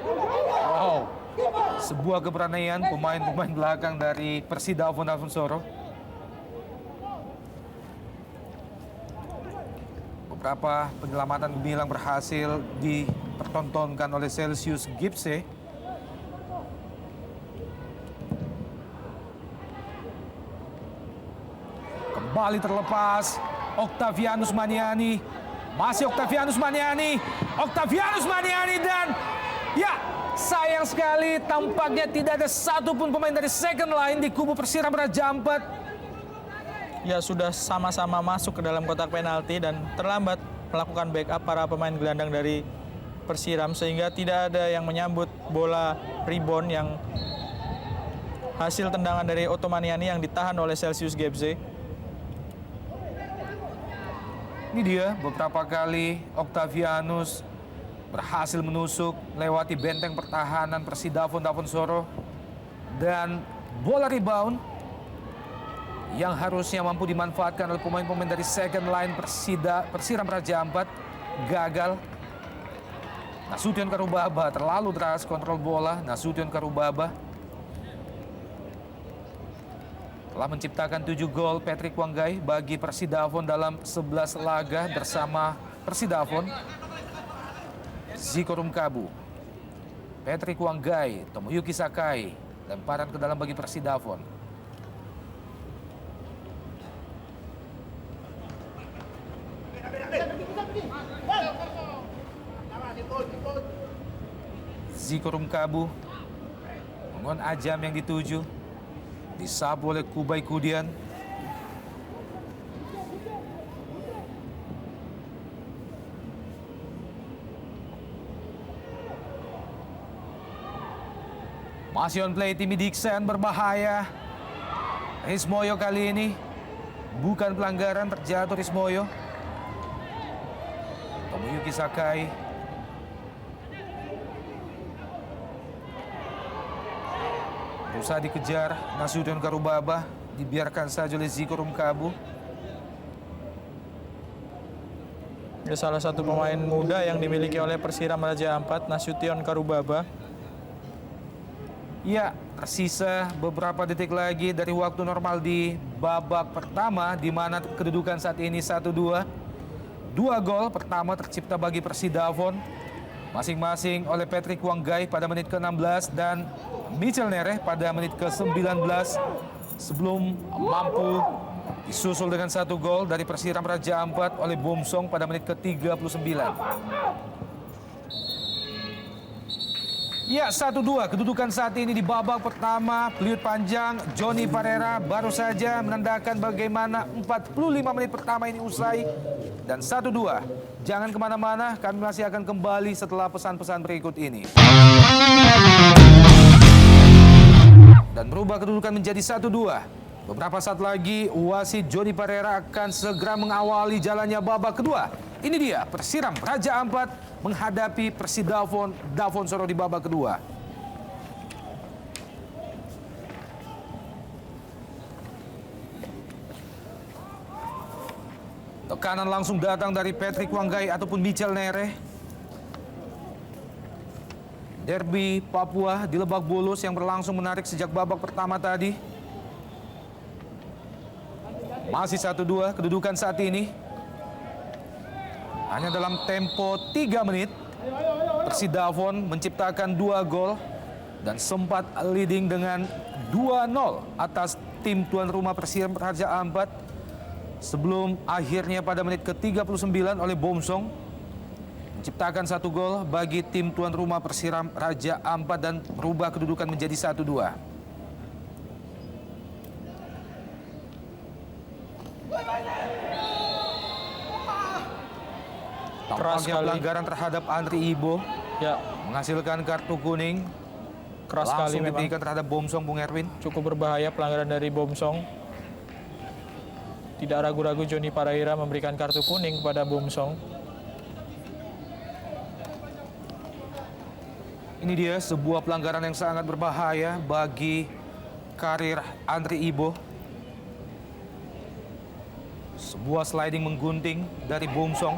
Wow, sebuah keberanian pemain-pemain belakang dari Persidafon Dafonsoro. Beberapa penyelamatan gemilang berhasil dipertontonkan oleh Celsius GFC. Kembali terlepas Octavianus Maniani. Masih Octavianus Maniani. Octavianus Maniani dan ya, sayang sekali tampaknya tidak ada satupun pemain dari second line di kubu Persiram Raja Ampat. Ya, sudah sama-sama masuk ke dalam kotak penalti dan terlambat melakukan backup para pemain gelandang dari Persiram, sehingga tidak ada yang menyambut bola rebound yang hasil tendangan dari Otto Maniani yang ditahan oleh Celsius GFC. Ini dia beberapa kali Octavianus berhasil menusuk lewati benteng pertahanan Persidafon Dafonsoro, dan bola rebound yang harusnya mampu dimanfaatkan oleh pemain-pemain dari second line Persiram Raja Ampat gagal. Nasution Karubaba terlalu deras kontrol bola. Nasution Karubaba telah menciptakan 7 gol. Patrick Wanggai bagi Persidafon dalam 11 laga bersama Persidafon. Ziko Rumkabu, Patrick Wanggai, Tomoyuki Sakai, lemparan ke dalam bagi Persidafon. Ziko Rumkabu, Mongon Ajam yang dituju, disapu oleh Kubai Kudian. Masih on play Timmy Dixon, berbahaya. Rismoyo kali ini bukan pelanggaran, terjatuh Rismoyo. Tomoyuki Sakai. Berusaha dikejar Nasution Karubaba, dibiarkan saja oleh Ziko Rumkabu. Ada salah satu pemain muda yang dimiliki oleh Persiram Raja Ampat, Nasution Karubaba. Ya, tersisa beberapa detik lagi dari waktu normal di babak pertama, di mana kedudukan saat ini 1-2. 2 gol pertama tercipta bagi Persidafon, masing-masing oleh Patrick Wanggai pada menit ke-16 dan Mitchell Nereh pada menit ke-19, sebelum mampu disusul dengan 1 gol dari Persiram Raja Ampat oleh Bomsong pada menit ke-39. Ya, 1-2 kedudukan saat ini di babak pertama. Peliut panjang Johnny Parera baru saja menandakan bagaimana 45 menit pertama ini usai. Dan 1-2. Jangan kemana-mana, kami masih akan kembali setelah pesan-pesan berikut ini. Dan berubah kedudukan menjadi 1-2. Beberapa saat lagi wasit Johnny Parera akan segera mengawali jalannya babak kedua. Ini dia Persiram Raja Ampat menghadapi Persidafon Davonsoro di babak kedua. Tekanan langsung datang dari Patrick Wanggai ataupun Mitchell Nereh. Derby Papua di Lebak Bulus yang berlangsung menarik sejak babak pertama tadi. Masih 1-2 kedudukan saat ini. Hanya dalam tempo 3 menit, Persidafon menciptakan 2 gol dan sempat leading dengan 2-0 atas tim tuan rumah Persiram Raja Ampat, sebelum akhirnya pada menit ke-39 oleh Bomsong menciptakan 1 gol bagi tim tuan rumah Persiram Raja Ampat dan merubah kedudukan menjadi 1-2. Tampaknya pelanggaran terhadap Andri Ibo, Ya, menghasilkan kartu kuning. keras sekali Langsung memang. diberikan terhadap Bomsong, Bung Erwin. Cukup berbahaya pelanggaran dari Bomsong. Tidak ragu-ragu Johnny Parera memberikan kartu kuning kepada Bomsong. Ini dia sebuah pelanggaran yang sangat berbahaya bagi karir Andri Ibo. Sebuah sliding menggunting dari Bomsong.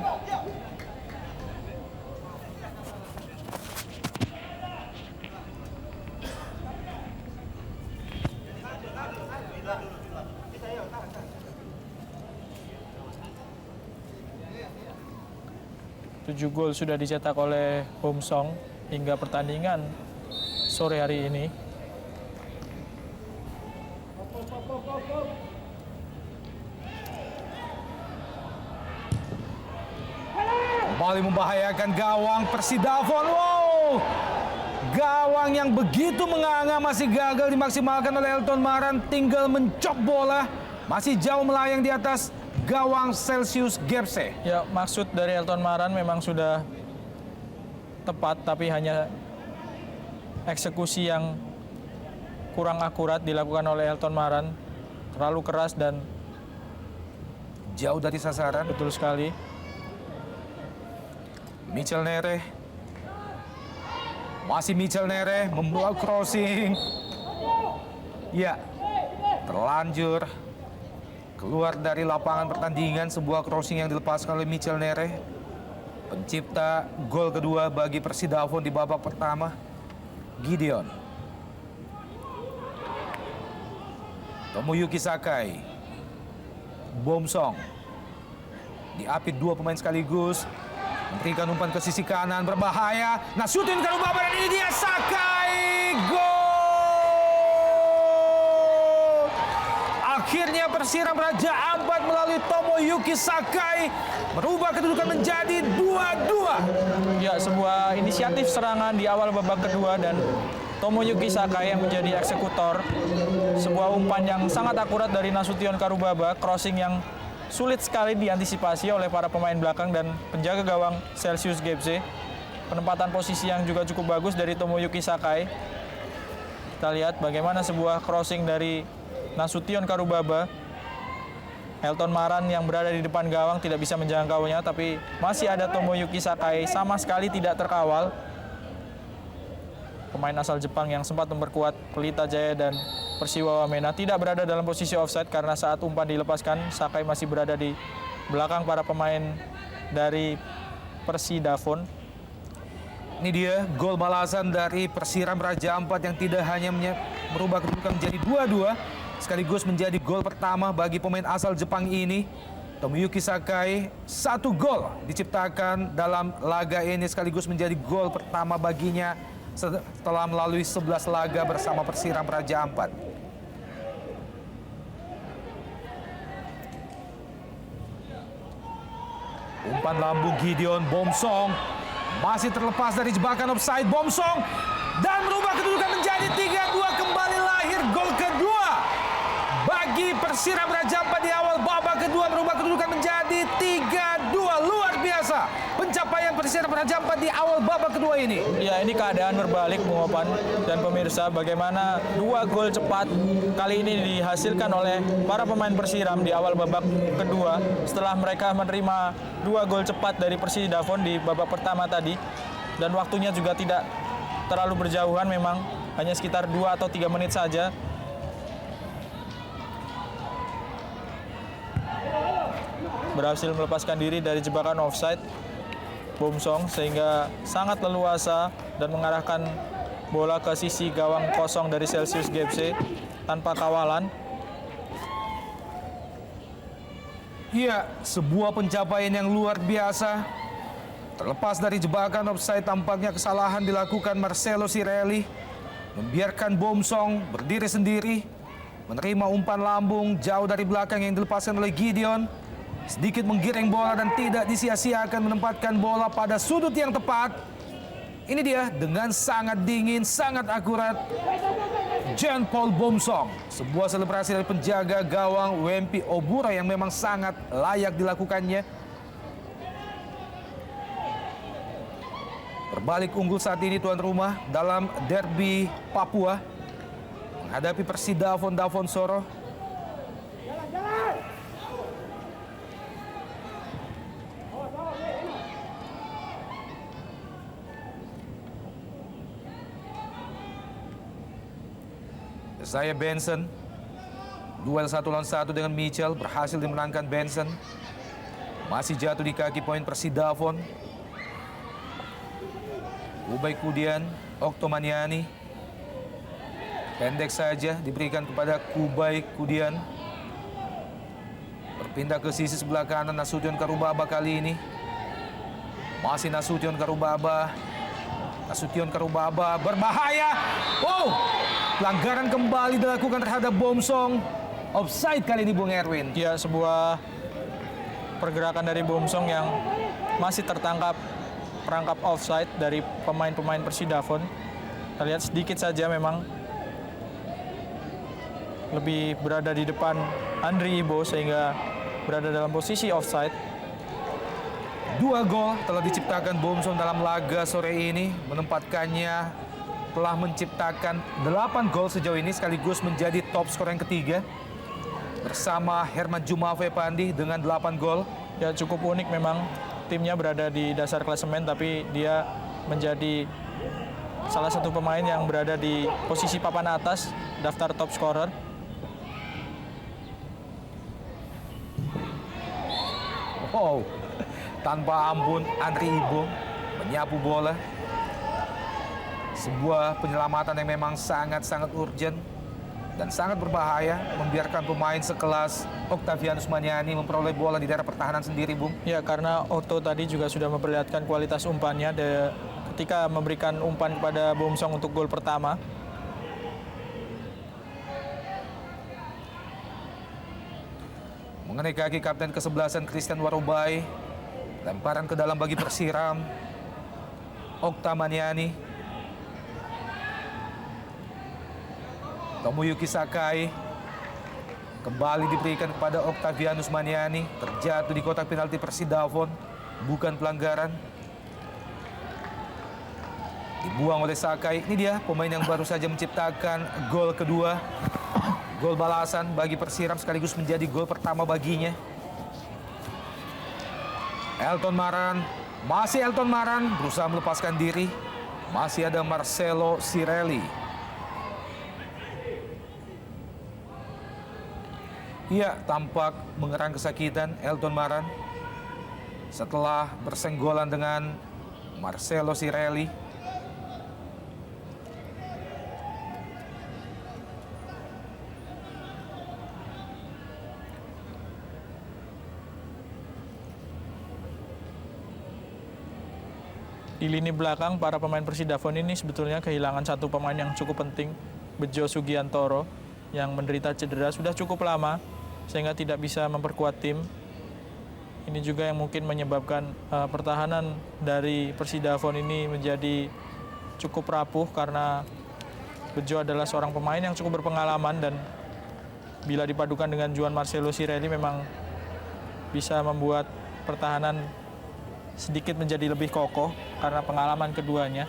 Tujuh gol sudah dicetak oleh Bomsong hingga pertandingan sore hari ini. Kembali membahayakan gawang Persidafon. Wow! Gawang yang begitu menganga masih gagal dimaksimalkan oleh Elton Maran. Tinggal mencop bola. Masih jauh melayang di atas gawang Celsius Gepse. Ya, maksud dari Elton Maran memang sudah tepat, tapi hanya eksekusi yang kurang akurat dilakukan oleh Elton Maran. Terlalu keras dan Jauh dari sasaran. betul sekali. Mitchell Nereh. Masih Mitchell Nereh membawa crossing. Ya, terlanjur keluar dari lapangan pertandingan. Sebuah crossing yang dilepaskan oleh Mitchell Nereh. Pencipta gol kedua bagi Persidafon di babak pertama, Gideon. Tomoyuki Sakai. Bomsong. Diapit dua pemain sekaligus. Memberikan umpan ke sisi kanan, berbahaya. Nasution Karubaba dan ini dia Sakai. Gol! Akhirnya Persiram Raja Ampat melalui Tomoyuki Sakai merubah kedudukan menjadi 2-2. Ya, sebuah inisiatif serangan di awal babak kedua dan Tomoyuki Sakai yang menjadi eksekutor. Sebuah umpan yang sangat akurat dari Nasution Karubaba, crossing yang sulit sekali diantisipasi oleh para pemain belakang dan penjaga gawang Celsius GFC. Penempatan posisi yang juga cukup bagus dari Tomoyuki Sakai. Kita lihat bagaimana sebuah crossing dari Nasution Karubaba. Elton Maran yang berada di depan gawang tidak bisa menjangkaunya, tapi masih ada Tomoyuki Sakai sama sekali tidak terkawal. Pemain asal Jepang yang sempat memperkuat Pelita Jaya dan Persiwa Wamena tidak berada dalam posisi offside karena saat umpan dilepaskan, Sakai masih berada di belakang para pemain dari Persidafon. Ini dia gol balasan dari Persiram Raja Ampat yang tidak hanya merubah kedudukan menjadi 2-2, sekaligus menjadi gol pertama bagi pemain asal Jepang ini. Tomoyuki Sakai, 1 gol diciptakan dalam laga ini sekaligus menjadi gol pertama baginya setelah melalui 11 laga bersama Persiram Raja Ampat. Umpan lambung Gideon Bomsong masih terlepas dari jebakan offside. Bomsong dan merubah kedudukan menjadi 3-2, kembali lahir gol kedua bagi Persiram Raja Ampat di awal babak kedua, merubah kedudukan menjadi 3-2. Luar biasa pencapaian Persiram Raja Ampat di awal babak kedua ini. Ya, ini keadaan berbalik Bung Opan dan pemirsa, bagaimana 2 gol cepat kali ini dihasilkan oleh para pemain Persiram di awal babak kedua setelah mereka menerima 2 gol cepat dari Persidafon di babak pertama tadi, dan waktunya juga tidak terlalu berjauhan, memang hanya sekitar 2 atau 3 menit saja. Berhasil melepaskan diri dari jebakan offside Bomsong sehingga sangat leluasa dan mengarahkan bola ke sisi gawang kosong dari Celsius GFC tanpa kawalan. Iya, sebuah pencapaian yang luar biasa. Terlepas dari jebakan offside, tampaknya kesalahan dilakukan Marcelo Sirelli, membiarkan Bomsong berdiri sendiri, menerima umpan lambung jauh dari belakang yang dilepaskan oleh Gideon. Sedikit menggiring bola dan tidak disia-siakan menempatkan bola pada sudut yang tepat. Ini dia dengan sangat dingin, sangat akurat, Jean Paul Bomsong. Sebuah selebrasi dari penjaga gawang Wempi Obura yang memang sangat layak dilakukannya. Berbalik unggul saat ini tuan rumah dalam derby Papua menghadapi Persidafon Davonsoro. Saya Benson, duel 1 lawan 1 dengan Mitchell, berhasil dimenangkan Benson. Masih jatuh di kaki poin Persidafon. Ubay Kudian, Oktomaniani. Pendek saja diberikan kepada Kubay Kudian. Berpindah ke sisi sebelah kanan Nasution Karubaba kali ini. Masih Nasution Karubaba. Nasution Karubaba berbahaya. Oh! Pelanggaran kembali dilakukan terhadap Bomsong. Offside kali ini Bung Erwin. Ya, sebuah pergerakan dari Bomsong yang masih tertangkap perangkap offside dari pemain-pemain Persidafon. Kita lihat sedikit saja memang lebih berada di depan Andri Ibo sehingga berada dalam posisi offside. 2 gol telah diciptakan Bomsong dalam laga sore ini, menempatkannya telah menciptakan 8 gol sejauh ini sekaligus menjadi top skor yang ketiga bersama Herman Jumafe Pandi dengan 8 gol. Ya, cukup unik memang timnya berada di dasar klasemen tapi dia menjadi salah satu pemain yang berada di posisi papan atas daftar top scorer. Wow, tanpa ampun Andri Ibo menyapu bola. Sebuah penyelamatan yang memang sangat-sangat urgent dan sangat berbahaya, membiarkan pemain sekelas Octavianus Maniani memperoleh bola di daerah pertahanan sendiri, Bung. Ya, karena Otto tadi juga sudah memperlihatkan kualitas umpannya ketika memberikan umpan kepada Bomsong untuk gol pertama. Mengenai kaki kapten ke-11 Christian Warubai, lemparan ke dalam bagi Persiram. Okta Maniani, Tomoyuki Sakai kembali diberikan kepada Octavianus Maniani, terjatuh di kotak penalti Persidafon, bukan pelanggaran. Dibuang oleh Sakai. Ini dia pemain yang baru saja menciptakan gol kedua, gol balasan bagi Persiram sekaligus menjadi gol pertama baginya. Elton Maran, masih Elton Maran berusaha melepaskan diri. Masih ada Marcelo Sirelli. Ia tampak mengerang kesakitan Elton Maran setelah bersenggolan dengan Marcelo Sirelli. Di lini belakang, para pemain Persidafon ini sebetulnya kehilangan satu pemain yang cukup penting, Bejo Sugiantoro, yang menderita cedera sudah cukup lama sehingga tidak bisa memperkuat tim. Ini juga yang mungkin menyebabkan pertahanan dari Persidafon ini menjadi cukup rapuh, karena Bejo adalah seorang pemain yang cukup berpengalaman dan bila dipadukan dengan Juan Marcelo Sirelli memang bisa membuat pertahanan sedikit menjadi lebih kokoh karena pengalaman keduanya.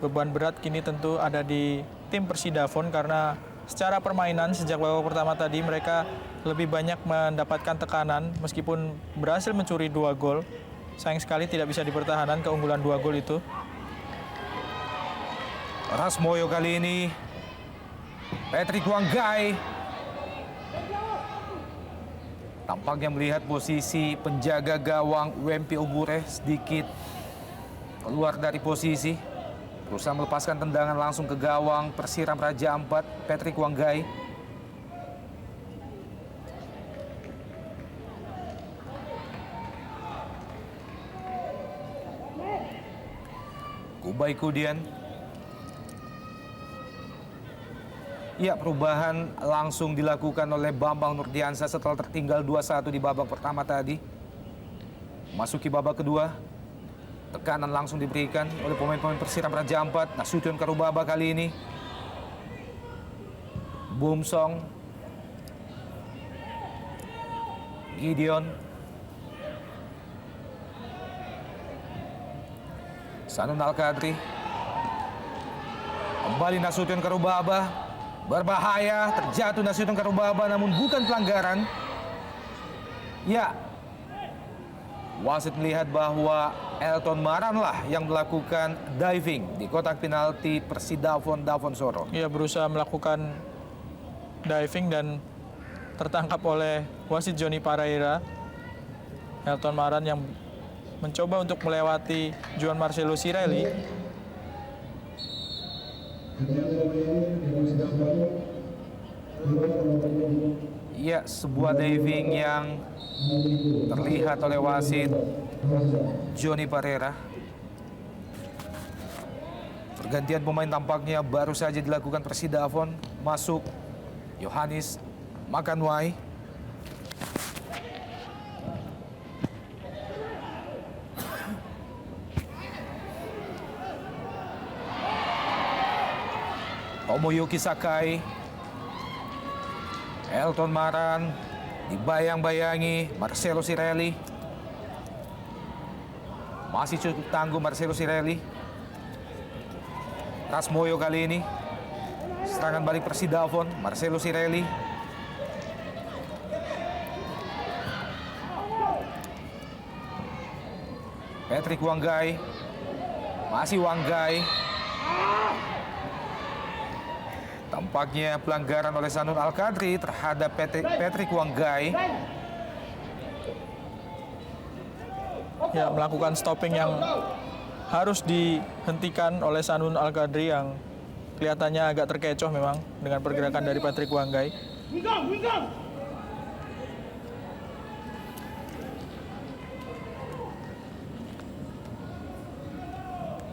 Beban berat kini tentu ada di tim Persidafon karena secara permainan sejak babak pertama tadi mereka lebih banyak mendapatkan tekanan meskipun berhasil mencuri 2 gol. Sayang sekali tidak bisa dipertahankan keunggulan 2 gol itu. Rasmoyo kali ini, Patrick Wanggai tampaknya melihat posisi penjaga gawang Wempi Ogure sedikit keluar dari posisi. Berusaha melepaskan tendangan langsung ke gawang Persiram Raja Ampat, Patrick Wanggai. Kubai Kudian. Ya, perubahan langsung dilakukan oleh Bambang Nurdiansyah setelah tertinggal 2-1 di babak pertama tadi. Masuki babak kedua, tekanan langsung diberikan oleh pemain-pemain Persiram Raja Ampat. Nasution Karubaba kali ini. Bomsong, Gideon, Sanun Al-Kadri. Kembali Nasution Karubaba, berbahaya, terjatuh Nasution Karubaba namun bukan pelanggaran. Ya, wasit melihat bahwa Elton Maran lah yang melakukan diving di kotak penalti Persidafon Davonsoro. Ia berusaha melakukan diving dan tertangkap oleh wasit Johnny Pareira. Elton Maran yang mencoba untuk melewati Juan Marcelo Sirelli. Ya, sebuah diving yang terlihat oleh wasit Johnny Pareira. Pergantian pemain tampaknya baru saja dilakukan Persidafon. Masuk Yohanes Makanwai. Tomoyuki Sakai. Elton Maran. Dibayang-bayangi Marcelo Sirelli. Masih cukup tangguh Marcelo Sirelli. Rasmoyo kali ini. Serangan balik Persidafon, Marcelo Sirelli. Patrick Wanggai. Masih Wanggai. Tampaknya pelanggaran oleh Sanun Al-Qadri terhadap Patrick Wanggai. Ya, melakukan stopping yang harus dihentikan oleh Sanun Al-Qadri yang kelihatannya agak terkecoh memang dengan pergerakan dari Patrick Wanggai.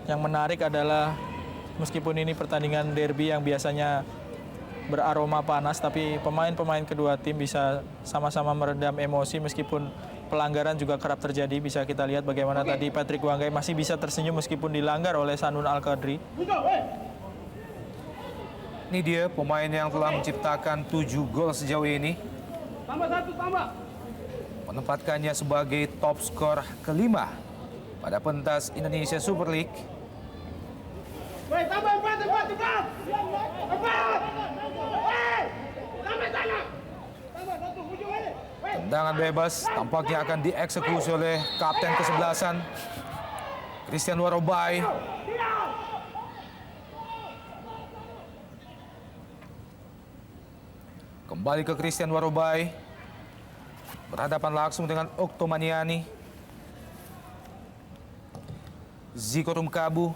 Yang menarik adalah meskipun ini pertandingan derby yang biasanya beraroma panas, tapi pemain-pemain kedua tim bisa sama-sama meredam emosi meskipun pelanggaran juga kerap terjadi. Bisa kita lihat bagaimana tadi Patrick Wanggai masih bisa tersenyum meskipun dilanggar oleh Sanun Al-Qadri. Ini dia pemain yang telah menciptakan 7 gol sejauh ini. Menempatkannya sebagai top skor kelima pada pentas Indonesia Super League. Tendangan bebas tampaknya akan dieksekusi oleh kapten kesebelasan Christian Warobai. Kembali ke Christian Warobai. Berhadapan langsung dengan Oktomaniani. Ziko Rumkabu.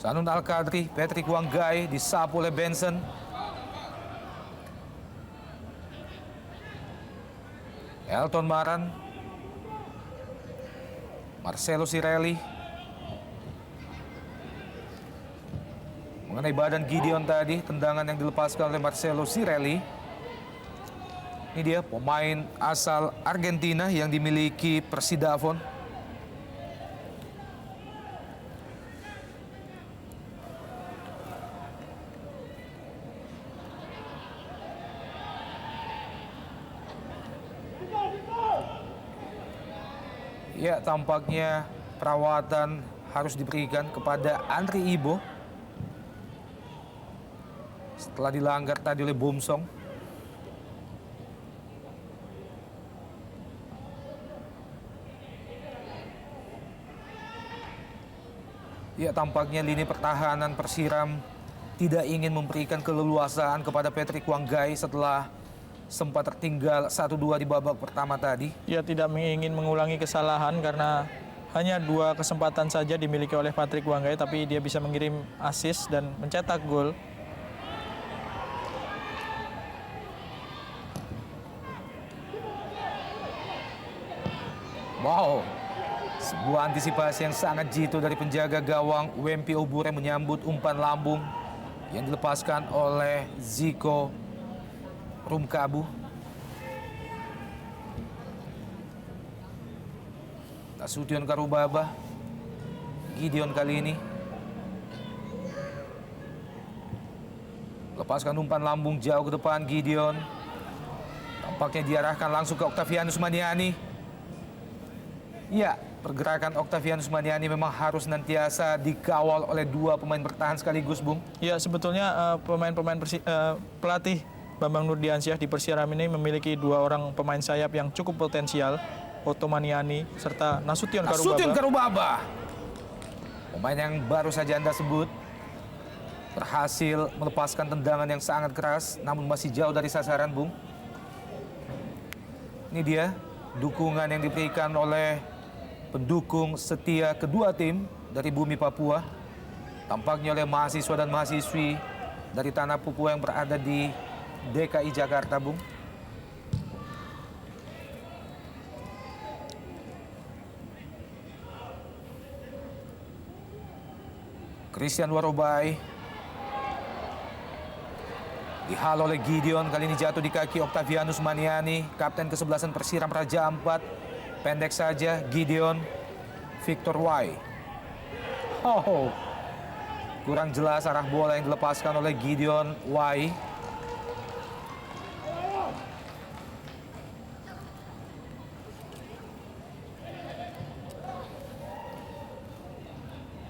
Sanun Al-Qadri, Patrick Wanggai disapu oleh Benson. Elton Maran. Marcelo Sirelli. Mengenai badan Gideon tadi, tendangan yang dilepaskan oleh Marcelo Sirelli. Ini dia pemain asal Argentina yang dimiliki Persidafon. Ya, tampaknya perawatan harus diberikan kepada Andri Ibo setelah dilanggar tadi oleh Bomsong. Ya, tampaknya lini pertahanan Persiram tidak ingin memberikan keleluasaan kepada Patrick Wanggai setelah sempat tertinggal 1-2 di babak pertama tadi. Ia tidak ingin mengulangi kesalahan karena hanya 2 kesempatan saja dimiliki oleh Patrick Wanggai, tapi dia bisa mengirim assist dan mencetak gol. Wow, sebuah antisipasi yang sangat jitu dari penjaga gawang Wempi Obure menyambut umpan lambung yang dilepaskan oleh Ziko Rumkabu. Nasution Karubaba. Gideon kali ini. Lepaskan umpan lambung jauh ke depan Gideon. Tampaknya diarahkan langsung ke Octavianus Maniani. Ya, pergerakan Octavianus Maniani memang harus nantiasa dikawal oleh 2 pemain bertahan sekaligus, Bung. Ya, sebetulnya pelatih Bambang Nurdiansyah di Persiram ini memiliki 2 orang pemain sayap yang cukup potensial, Ottomaniani serta Nasution Karubaba. Pemain yang baru saja Anda sebut berhasil melepaskan tendangan yang sangat keras namun masih jauh dari sasaran, Bung. Ini dia dukungan yang diberikan oleh pendukung setia kedua tim dari bumi Papua. Tampaknya oleh mahasiswa dan mahasiswi dari tanah Papua yang berada di DKI Jakarta, Bung. Christian Warobai dihalau oleh Gideon, kali ini jatuh di kaki Octavianus Maniani, kapten kesebelasan Persiram Raja Ampat. Pendek saja Gideon. Victor Y. Oh, kurang jelas arah bola yang dilepaskan oleh Gideon Y.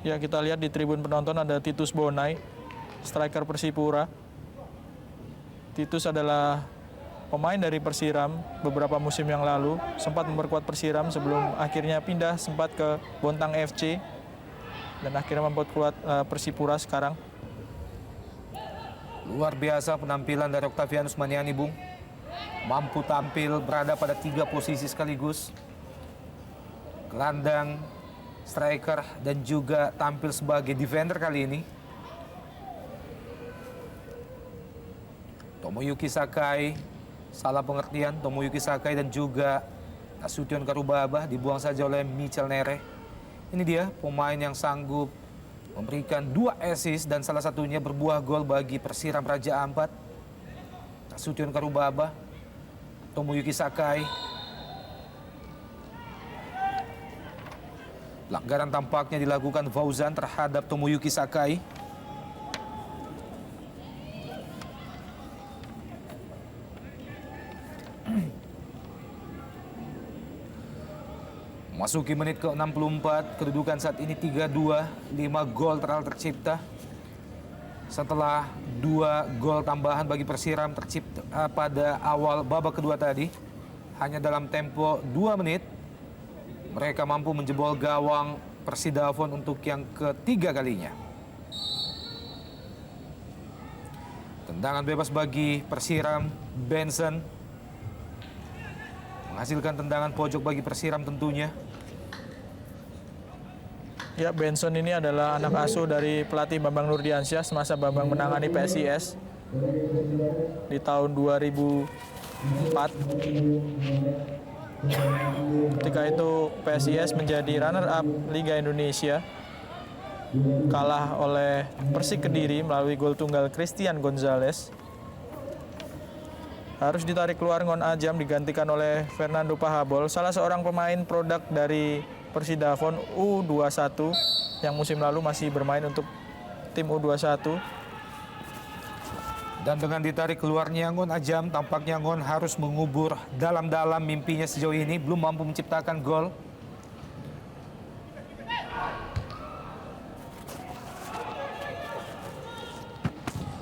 Ya, kita lihat di tribun penonton ada Titus Bonai, striker Persipura. Titus adalah pemain dari Persiram beberapa musim yang lalu, sempat memperkuat Persiram sebelum akhirnya pindah sempat ke Bontang FC dan akhirnya memperkuat Persipura sekarang. Luar biasa penampilan dari Octavianus Maniani, Bung. Mampu tampil berada pada 3 posisi sekaligus. Gelandang, striker, dan juga tampil sebagai defender kali ini. Tomoyuki Sakai, salah pengertian, Tomoyuki Sakai dan juga Nasution Karubaba dibuang saja oleh Michel Nere. Ini dia pemain yang sanggup memberikan 2 assist dan salah satunya berbuah gol bagi Persiram Raja Ampat. Nasution Karubaba, Tomoyuki Sakai. Pelanggaran tampaknya dilakukan Fauzan terhadap Tomoyuki Sakai. Masuki menit ke-64, kedudukan saat ini 3-2, 5 gol telah tercipta. Setelah 2 gol tambahan bagi Persiram tercipta pada awal babak kedua tadi. Hanya dalam tempo 2 menit, mereka mampu menjebol gawang Persidafon untuk yang ketiga kalinya. Tendangan bebas bagi Persiram, Benson. Menghasilkan tendangan pojok bagi Persiram tentunya. Ya, Benson ini adalah anak asuh dari pelatih Bambang Nurdiansyah semasa Bambang menangani PSIS di tahun 2004. Ketika itu PSIS menjadi runner-up Liga Indonesia, kalah oleh Persik Kediri melalui gol tunggal Christian Gonzalez. Harus ditarik keluar Ngon Ajam digantikan oleh Fernando Pahabol, salah seorang pemain produk dari Persidafon U21 yang musim lalu masih bermain untuk tim U21. Dan dengan ditarik keluarnya Ngon Ajam, tampaknya Ngon harus mengubur dalam-dalam mimpinya sejauh ini, belum mampu menciptakan gol.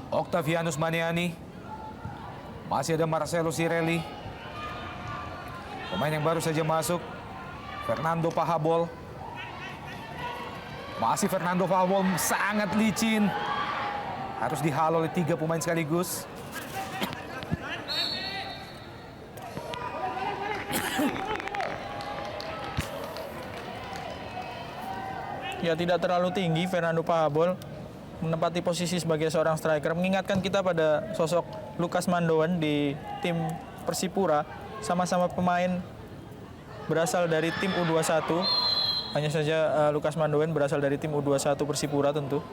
Octavianus Maniani. Masih ada Marcelo Sirelli. Pemain yang baru saja masuk, Fernando Pahabol. Masih Fernando Pahabol, sangat licin. Harus dihalau oleh 3 pemain sekaligus. Ya, tidak terlalu tinggi Fernando Pahabol, menempati posisi sebagai seorang striker. Mengingatkan kita pada sosok Lukas Mandoan di tim Persipura, sama-sama pemain berasal dari tim U21. Hanya saja Lukas Mandoan berasal dari tim U21 Persipura tentu.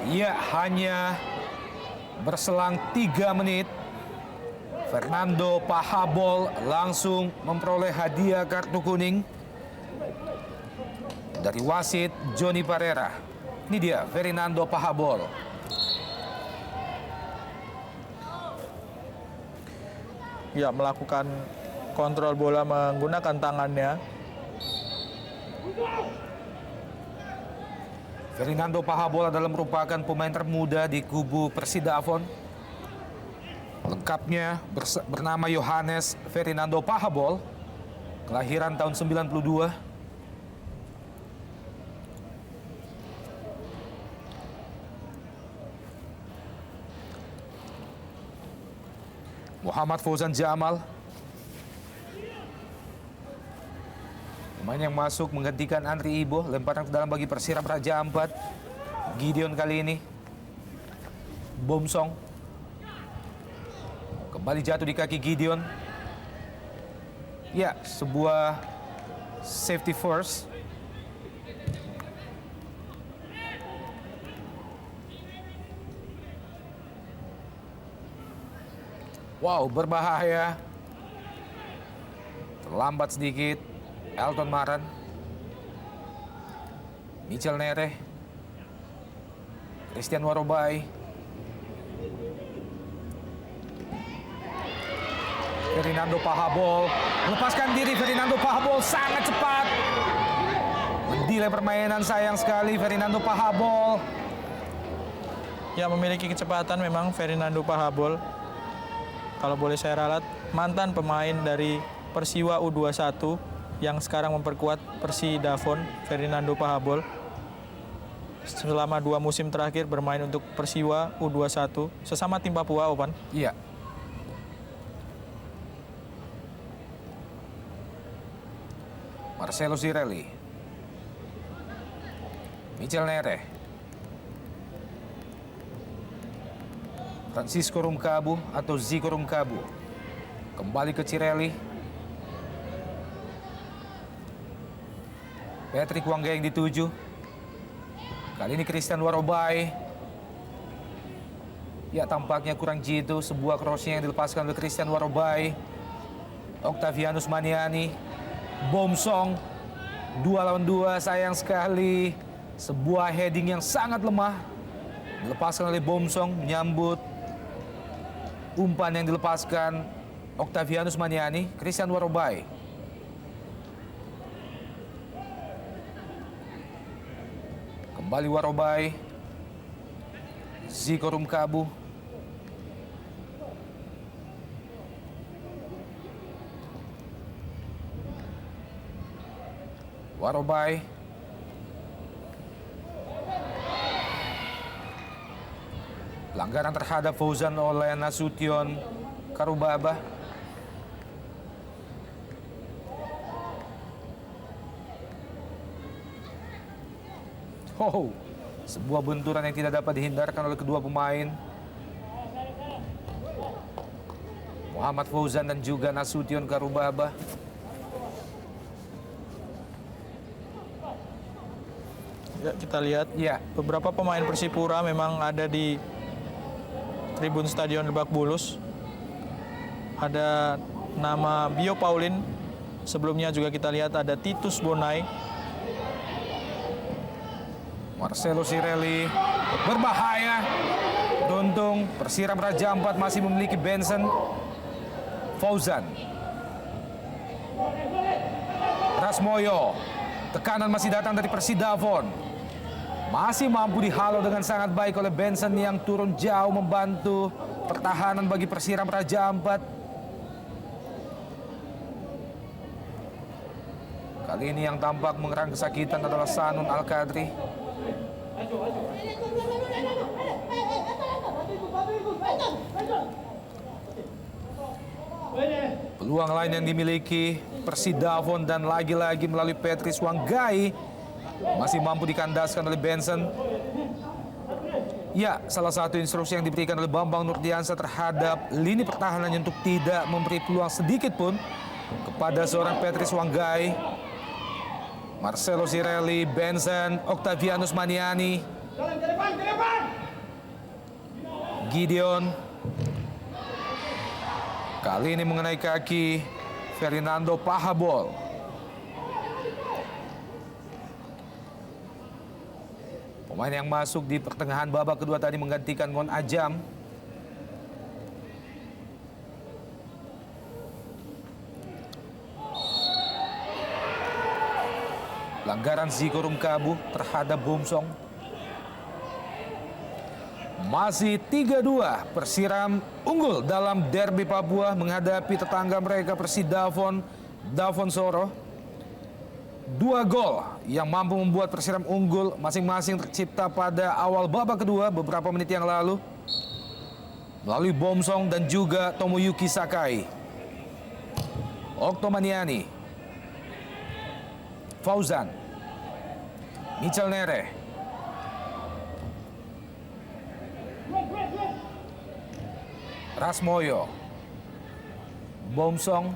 Ya, hanya berselang 3 menit, Fernando Pahabol langsung memperoleh hadiah kartu kuning dari wasit Johnny Parera. Ini dia Fernando Pahabol. Ya, melakukan kontrol bola menggunakan tangannya. Fernando Pahabol adalah merupakan pemain termuda di kubu Persidafon. Lengkapnya bernama Yohanes Fernando Pahabol, kelahiran tahun 92. Muhammad Fauzan Jamal, pemain yang masuk menggantikan Andri Ibo. Lemparan ke dalam bagi Persiram Raja Ampat. Gideon kali ini. Bomsong kembali jatuh di kaki Gideon. Ya, sebuah safety first. Wow, berbahaya. Terlambat sedikit. Elton Maran. Michel Nere. Christian Warobai. Fernando Pahabol. Melepaskan diri Fernando Pahabol sangat cepat. Mendelay permainan, sayang sekali Fernando Pahabol. Ya, memiliki kecepatan memang Fernando Pahabol. Kalau boleh saya ralat, mantan pemain dari Persiwa U21 yang sekarang memperkuat Persidafon, Fernando Pahabol. Selama 2 musim terakhir bermain untuk Persiwa U21, sesama tim Papua, Opan. Iya. Marcelo Cirelli. Michel Nere. Francisco Rumkabu atau Zico Rumkabu. Kembali ke Cirelli. Patrick Wangga yang dituju. Kali ini Christian Warobai. Ya, tampaknya kurang jitu. Sebuah crossing yang dilepaskan oleh Christian Warobai. Octavianus Maniani. Bomsong. 2 lawan 2, sayang sekali. Sebuah heading yang sangat lemah. Dilepaskan oleh Bomsong, menyambut umpan yang dilepaskan Octavianus Maniani. Christian Warobai. Kembali Warobai. Zico Rumkabu. Warobai. Pelanggaran terhadap Fauzan oleh Nasution Karubaba. Oh, sebuah benturan yang tidak dapat dihindarkan oleh kedua pemain. Muhammad Fauzan dan juga Nasution Karubaba. Ya, kita lihat Ya, beberapa pemain Persipura memang ada di tribun Stadion Lebak Bulus. Ada nama Bio Paulin. Sebelumnya juga kita lihat ada Titus Bonai. Marcelo Cirelli berbahaya. Beruntung Persiram Raja Ampat masih memiliki Benson. Fauzan. Rasmoyo. Tekanan masih datang dari Persidafon. Masih mampu dihalau dengan sangat baik oleh Benson yang turun jauh membantu pertahanan bagi Persiram Raja Ampat. Kali ini yang tampak mengerang kesakitan adalah Sanun Al-Kadri. Peluang lain yang dimiliki Persidafon dan lagi-lagi melalui Patrice Wanggai masih mampu dikandaskan oleh Benson. Ya, salah satu instruksi yang diberikan oleh Bambang Nurdiansyah terhadap lini pertahanannya untuk tidak memberi peluang sedikit pun kepada seorang Patrice Wanggai. Marcelo Cirelli, Benson, Octavianus Maniani, Gideon. Kali ini mengenai kaki Fernando Pahabol. Pemain yang masuk di pertengahan babak kedua tadi menggantikan Mon Ajam. Pelanggaran Zico Rumkabu terhadap Bomsong. Masih 3-2, Persiram unggul dalam derby Papua menghadapi tetangga mereka Persidafon, Davonsoro. 2 gol yang mampu membuat Persiram unggul masing-masing tercipta pada awal babak kedua beberapa menit yang lalu melalui Bomsong dan juga Tomoyuki Sakai. Octomaniani, Fauzan, Michel Nere, Rasmoyo, Bomsong,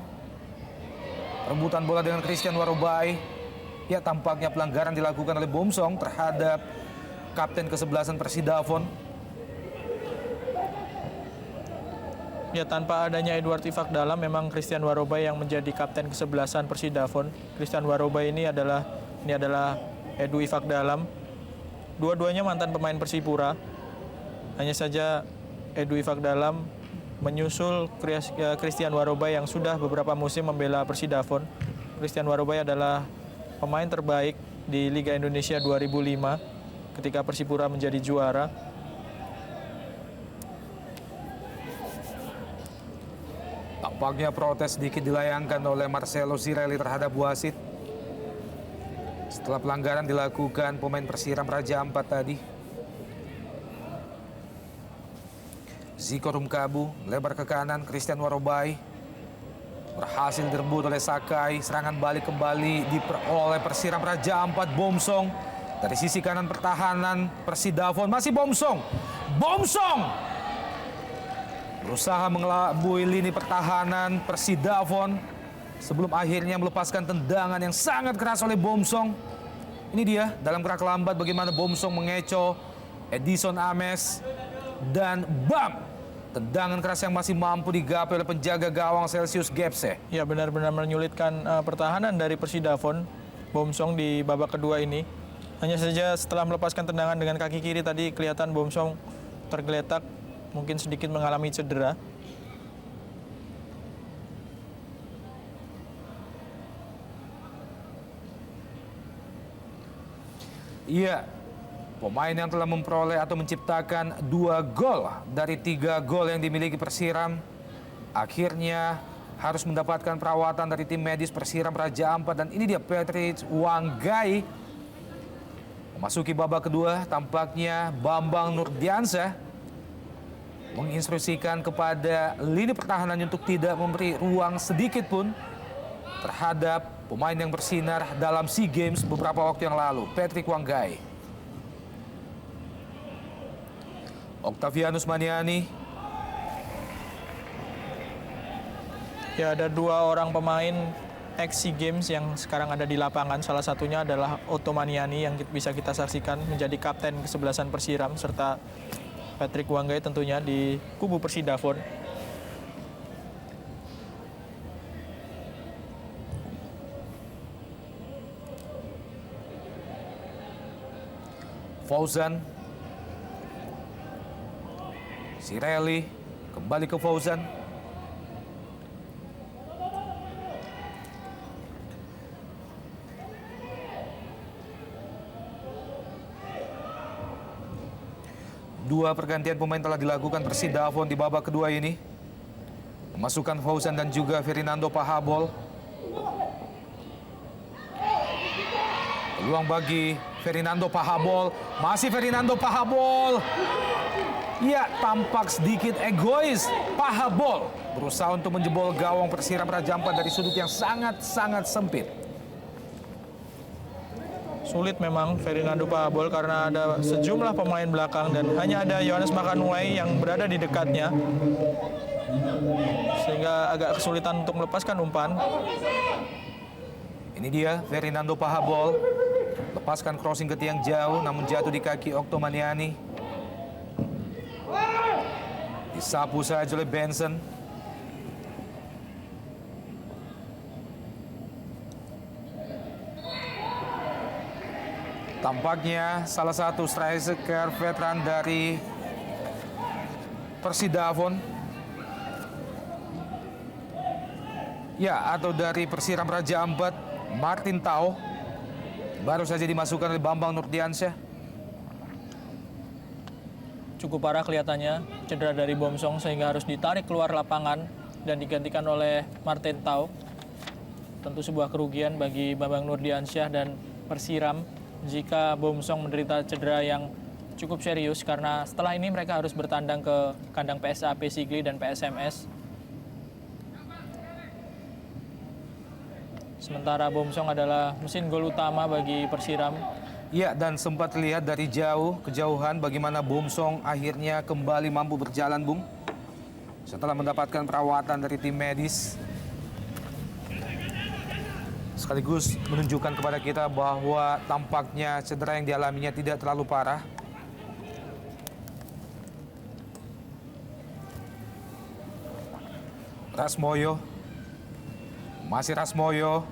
rebutan bola dengan Christian Warobai. Ya, tampaknya pelanggaran dilakukan oleh Bomsong terhadap kapten kesebelasan Persidafon. Ya, tanpa adanya Edward Ifak Dalam, memang Christian Warobai yang menjadi kapten kesebelasan Persidafon. Christian Warobai ini adalah Edu Ifak Dalam. Dua-duanya mantan pemain Persipura. Hanya saja Edu Ifak Dalam menyusul Christian Warobai yang sudah beberapa musim membela Persidafon. Christian Warobai adalah pemain terbaik di Liga Indonesia 2005 ketika Persipura menjadi juara. Tampaknya protes sedikit dilayangkan oleh Marcelo Zirelli terhadap wasit. Setelah pelanggaran dilakukan pemain Persiram Raja Ampat tadi. Ziko Rumkabu lebar ke kanan, Christian Warobai berhasil direbut oleh Sakai. Serangan balik kembali diperoleh Persiram Raja Ampat. Bomsong dari sisi kanan pertahanan Persidafon, masih Bomsong. Berusaha mengelabui lini pertahanan Persidafon sebelum akhirnya melepaskan tendangan yang sangat keras oleh Bomsong. Ini dia dalam gerak lambat bagaimana Bomsong mengecoh Edison Ames dan bam! Tendangan keras yang masih mampu digapai oleh penjaga gawang Celsius Gepse. Ya, benar-benar menyulitkan pertahanan dari Persidafon. Bomsong di babak kedua ini. Hanya saja setelah melepaskan tendangan dengan kaki kiri tadi kelihatan Bomsong tergeletak, mungkin sedikit mengalami cedera. Iya, pemain yang telah memperoleh atau menciptakan 2 gol dari 3 gol yang dimiliki Persiram akhirnya harus mendapatkan perawatan dari tim medis Persiram Raja Ampat. Dan ini dia Patrick Wanggai. Memasuki babak kedua, tampaknya Bambang Nurdiansyah menginstruksikan kepada lini pertahanan untuk tidak memberi ruang sedikit pun terhadap pemain yang bersinar dalam SEA Games beberapa waktu yang lalu, Patrick Wanggai. Octavianus Maniani. Ya, ada 2 orang pemain ex-SEA Games yang sekarang ada di lapangan. Salah satunya adalah Otto Maniani yang bisa kita saksikan menjadi kapten kesebelasan Persiram, serta Patrick Wanggai tentunya di kubu Persidafon. Fauzan. Zirelli kembali ke Fauzan. Dua pergantian pemain telah dilakukan Persidafon di babak kedua ini. Memasukkan Fauzan dan juga Fernando Pahabol. Peluang bagi Fernando Pahabol. Masih Fernando Pahabol. Ya, tampak sedikit egois. Pahabol berusaha untuk menjebol gawang Persiram Raja Ampat dari sudut yang sangat-sangat sempit. Sulit memang Fernando Pahabol karena ada sejumlah pemain belakang dan hanya ada Yohanes Makanuai yang berada di dekatnya, sehingga agak kesulitan untuk melepaskan umpan. Ini dia Fernando Pahabol. Lepaskan crossing ke tiang jauh namun jatuh di kaki Octo Maniani. Disapu saja oleh Benson. Tampaknya salah satu striker veteran dari Persidafon, ya, atau dari Persiram Raja Ampat, Martin Tau, baru saja dimasukkan oleh Bambang Nurdiansyah. Cukup parah kelihatannya cedera dari Bomsong sehingga harus ditarik keluar lapangan dan digantikan oleh Martin Tau. Tentu sebuah kerugian bagi Bambang Nurdiansyah dan Persiram jika Bomsong menderita cedera yang cukup serius, karena setelah ini mereka harus bertandang ke kandang PSAP Sigli dan PSMS. Sementara Bomsong adalah mesin gol utama bagi Persiram. Ya, dan sempat terlihat dari kejauhan bagaimana Bomsong akhirnya kembali mampu berjalan, Bung. Setelah mendapatkan perawatan dari tim medis. Sekaligus menunjukkan kepada kita bahwa tampaknya cedera yang dialaminya tidak terlalu parah. Rasmoyo. Masih Rasmoyo.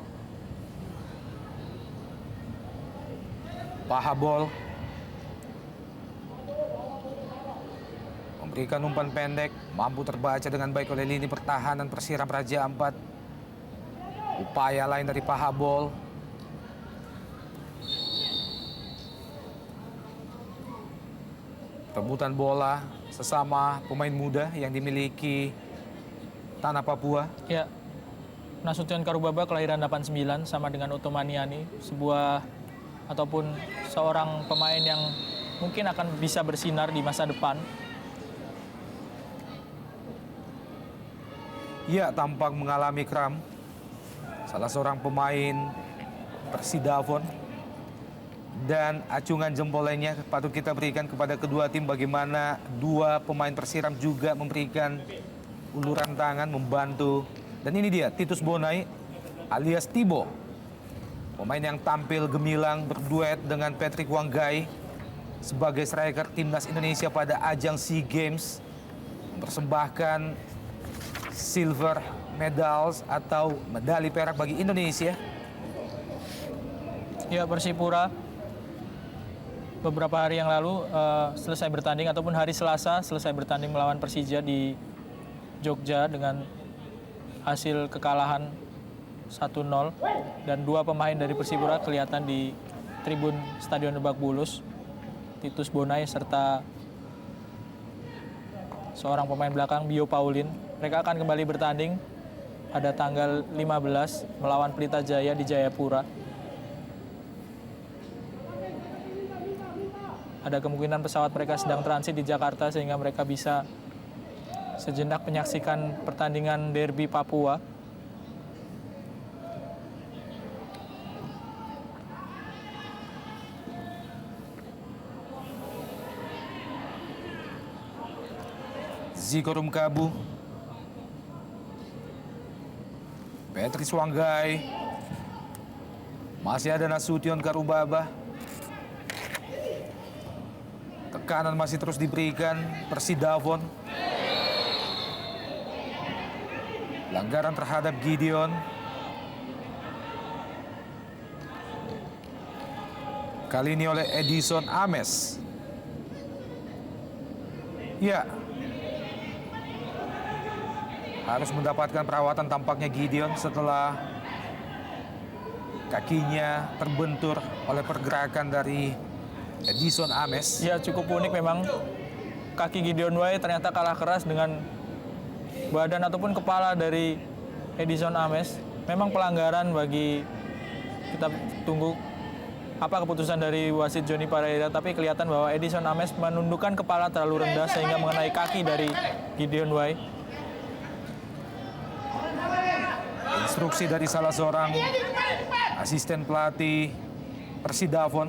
Pahabol memberikan umpan pendek, mampu terbaca dengan baik oleh lini pertahanan Persiram Raja Ampat. Upaya lain dari Pahabol. Rebutan bola sesama pemain muda yang dimiliki tanah Papua. Ya, Nasution Karubaba kelahiran 89 sama dengan Ottomaniani, sebuah ataupun seorang pemain yang mungkin akan bisa bersinar di masa depan. Ya, tampak mengalami kram. Salah seorang pemain Persidafon. Dan acungan jempol lainnya patut kita berikan kepada kedua tim bagaimana dua pemain Persiram juga memberikan uluran tangan membantu. Dan ini dia Titus Bonai alias Tibo. Pemain yang tampil gemilang berduet dengan Patrick Wanggai sebagai striker timnas Indonesia pada ajang SEA Games, mempersembahkan silver medals atau medali perak bagi Indonesia. Ya, Persipura beberapa hari yang lalu selesai bertanding ataupun hari Selasa selesai bertanding melawan Persija di Jogja dengan hasil kekalahan 1-0 dan dua pemain dari Persipura kelihatan di tribun Stadion Lebak Bulus, Titus Bonai serta seorang pemain belakang Bio Paulin. Mereka akan kembali bertanding pada tanggal 15 melawan Pelita Jaya di Jayapura. Ada kemungkinan pesawat mereka sedang transit di Jakarta sehingga mereka bisa sejenak menyaksikan pertandingan derby Papua. Ziko Rumkabu, Patrick Wanggai, masih ada Nasution Karubaba. Tekanan masih terus diberikan Persidafon. Pelanggaran terhadap Gideon. Kali ini oleh Edison Ames. Ya, harus mendapatkan perawatan tampaknya Gideon setelah kakinya terbentur oleh pergerakan dari Edison Ames. Ya, cukup unik memang kaki Gideon Wae ternyata kalah keras dengan badan ataupun kepala dari Edison Ames. Memang pelanggaran bagi kita tunggu apa keputusan dari wasit Johnny Pereira, tapi kelihatan bahwa Edison Ames menundukkan kepala terlalu rendah sehingga mengenai kaki dari Gideon Wae. Instruksi dari salah seorang asisten pelatih Persidafon.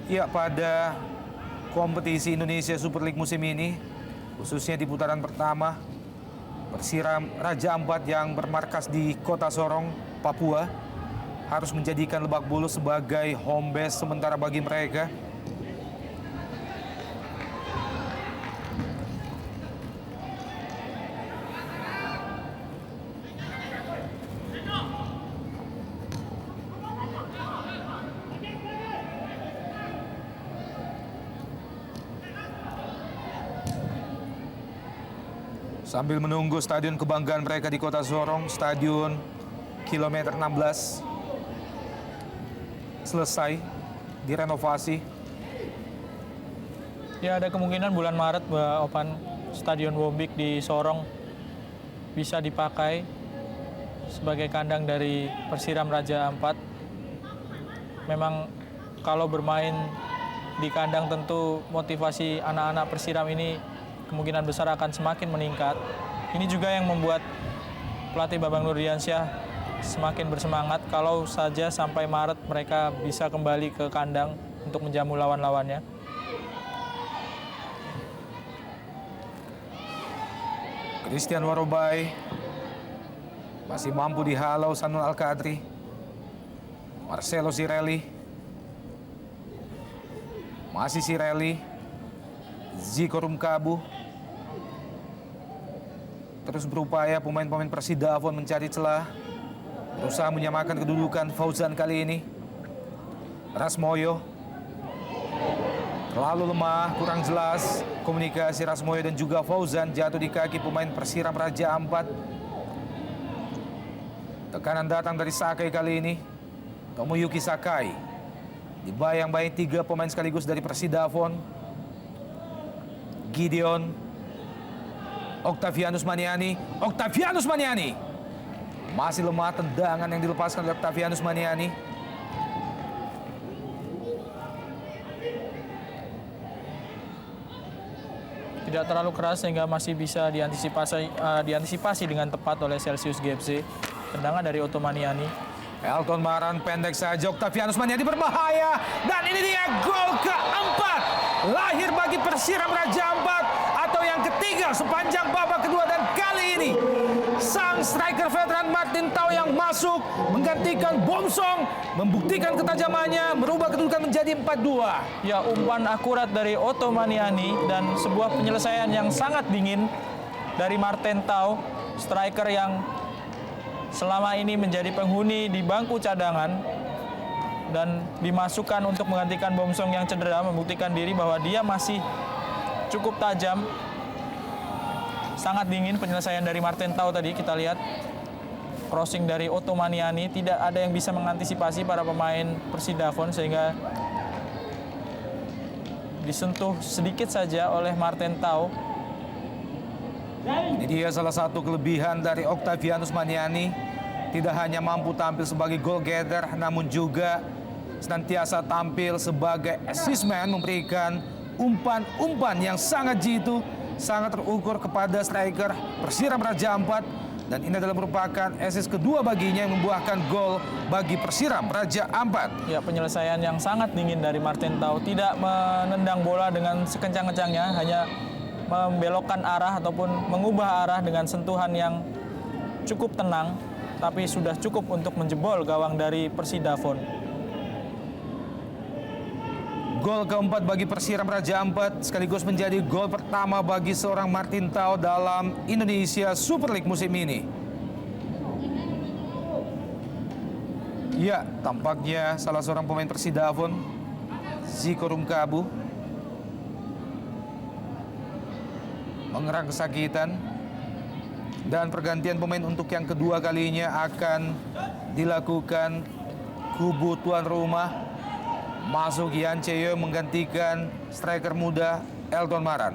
Ya, pada kompetisi Indonesia Super League musim ini, khususnya di putaran pertama, Persiram Raja Ampat yang bermarkas di Kota Sorong, Papua, harus menjadikan Lebak Bulus sebagai home base sementara bagi mereka. Sambil menunggu stadion kebanggaan mereka di Kota Sorong, Stadion Kilometer 16 selesai direnovasi. Ya, ada kemungkinan bulan Maret Opan Stadion Wombik di Sorong bisa dipakai sebagai kandang dari Persiram Raja Ampat. Memang kalau bermain di kandang tentu motivasi anak-anak Persiram ini kemungkinan besar akan semakin meningkat. Ini juga yang membuat pelatih Bambang Nurdiansyah semakin bersemangat kalau saja sampai Maret mereka bisa kembali ke kandang untuk menjamu lawan-lawannya. Christian Warobai masih mampu dihalau Sanul Al-Qadri. Marcelo Sirelli, masih Sirelli. Ziko Rumkabu terus berupaya pemain-pemain Persidafon mencari celah, berusaha menyamakan kedudukan. Fauzan kali ini Rasmoyo terlalu lemah, kurang jelas komunikasi Rasmoyo dan juga Fauzan, jatuh di kaki pemain Persiram Raja Ampat. Tekanan datang dari Sakai kali ini. Tomoyuki Sakai dibayang-bayang 3 pemain sekaligus dari Persidafon. Gideon, Octavianus Maniani. Octavianus Maniani masih lemah, tendangan yang dilepaskan oleh Octavianus Maniani. Tidak terlalu keras sehingga masih bisa diantisipasi dengan tepat oleh Celsius GFC. Tendangan dari Otto Maniani. Elton Maran pendek saja, Octavianus Maniani berbahaya. Dan ini dia gol keempat. Lahir bagi Persiram Raja Ampat atau yang ketiga sepanjang babak kedua. Dan kali ini sang striker veteran Martin Tau yang masuk menggantikan Bomsong, membuktikan ketajamannya, merubah kedudukan menjadi 4-2. Ya, umpan akurat dari Otto Maniani dan sebuah penyelesaian yang sangat dingin dari Martin Tau, striker yang selama ini menjadi penghuni di bangku cadangan dan dimasukkan untuk menggantikan Bomsong yang cedera, membuktikan diri bahwa dia masih cukup tajam. Sangat dingin penyelesaian dari Martin Tau tadi, kita lihat crossing dari Otto Maniani, tidak ada yang bisa mengantisipasi para pemain Persidafon sehingga disentuh sedikit saja oleh Martin Tau. Ini dia salah satu kelebihan dari Octavianus Maniani. Tidak hanya mampu tampil sebagai goal getter, namun juga senantiasa tampil sebagai assist man, memberikan umpan-umpan yang sangat jitu, sangat terukur kepada striker Persiram Raja Ampat. Dan ini adalah merupakan assist kedua baginya yang membuahkan gol bagi Persiram Raja Ampat. Ya, penyelesaian yang sangat dingin dari Martin Tau, tidak menendang bola dengan sekencang-kencangnya, hanya membelokkan arah ataupun mengubah arah dengan sentuhan yang cukup tenang, tapi sudah cukup untuk menjebol gawang dari Persidafon. Gol keempat bagi Persiram Raja Ampat sekaligus menjadi gol pertama bagi seorang Martin Tau dalam Indonesia Super League musim ini. Ya, tampaknya salah seorang pemain Persidafon, Ziko Rumkabu, mengerang kesakitan. Dan pergantian pemain untuk yang kedua kalinya akan dilakukan kubu tuan rumah. Masuk Yan Cheo menggantikan striker muda Elton Maran.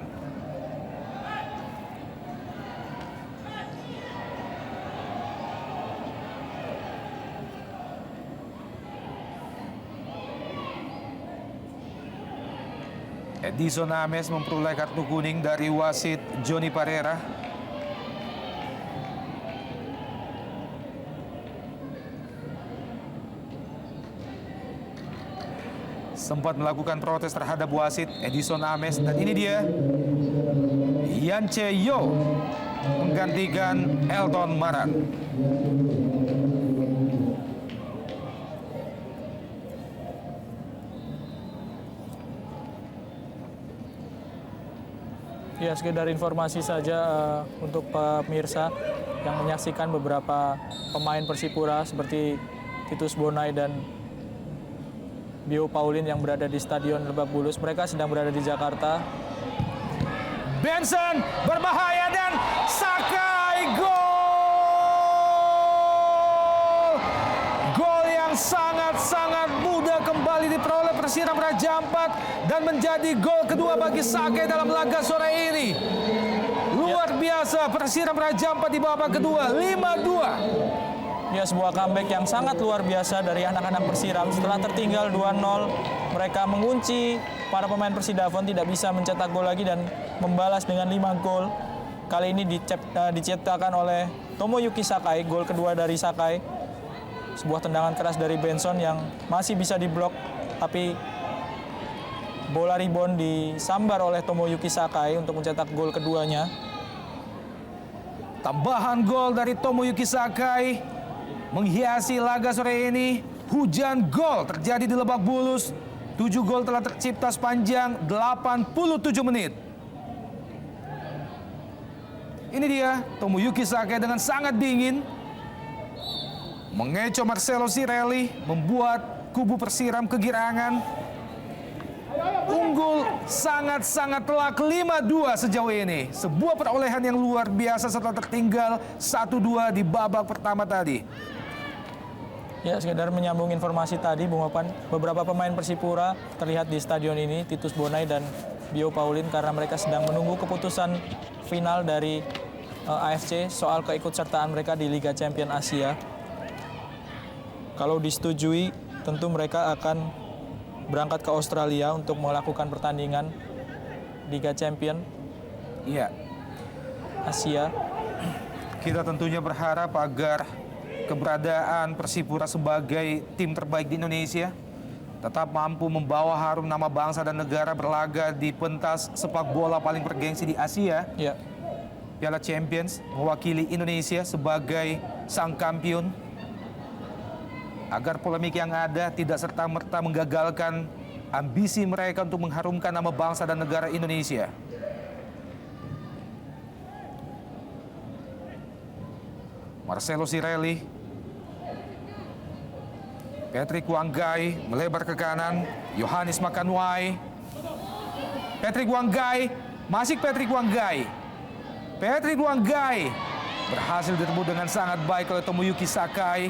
Edison Ames memperoleh kartu kuning dari wasit Johnny Parera. Sempat melakukan protes terhadap wasit Edison Ames. Dan ini dia Yan Cheo menggantikan Elton Maran. Ya, sekedar informasi saja untuk pemirsa yang menyaksikan beberapa pemain Persipura seperti Titus Bonai dan Bio Paulin yang berada di Stadion Lebak Bulus. Mereka sedang berada di Jakarta. Benson berbahaya dan Sakai gol! Gol yang sangat-sangat mudah kembali diperoleh Persiram Raja Ampat dan menjadi gol kedua bagi Sakai dalam laga sore ini. Luar biasa, Persiram Raja Ampat di babak kedua 5-2. Ya, sebuah comeback yang sangat luar biasa dari anak-anak Persiram. Setelah tertinggal 2-0, mereka mengunci para pemain Persidafon, tidak bisa mencetak gol lagi dan membalas dengan 5 gol. Kali ini diciptakan oleh Tomoyuki Sakai, gol kedua dari Sakai. Sebuah tendangan keras dari Benson yang masih bisa diblok, tapi bola rebound disambar oleh Tomoyuki Sakai untuk mencetak gol keduanya. Tambahan gol dari Tomoyuki Sakai menghiasi laga sore ini. Hujan gol terjadi di Lebak Bulus. 7 gol telah tercipta sepanjang 87 menit. Ini dia Tomoyuki Sakai dengan sangat dingin mengecoh Marcelo Sirelli, membuat kubu Persiram kegirangan. Unggul sangat-sangat telak 5-2 sejauh ini. Sebuah perolehan yang luar biasa setelah tertinggal 1-2 di babak pertama tadi. Ya, sekedar menyambung informasi tadi, Bung Opan, beberapa pemain Persipura terlihat di stadion ini, Titus Bonai dan Bio Paulin, karena mereka sedang menunggu keputusan final dari AFC soal keikutsertaan mereka di Liga Champion Asia. Kalau disetujui, tentu mereka akan berangkat ke Australia untuk melakukan pertandingan Liga Champion Iya, Asia. kita tentunya berharap agar keberadaan Persipura sebagai tim terbaik di Indonesia tetap mampu membawa harum nama bangsa dan negara berlaga di pentas sepak bola paling bergengsi di Asia, Ya, Piala Champions, mewakili Indonesia sebagai sang kampion, agar polemik yang ada tidak serta-merta menggagalkan ambisi mereka untuk mengharumkan nama bangsa dan negara Indonesia. Marcelo Sirelli, Patrick Wanggai melebar ke kanan, Yohanes Makanwai, Patrick Wanggai, masih Patrick Wanggai. Patrick Wanggai berhasil direbut dengan sangat baik oleh Tomoyuki Sakai,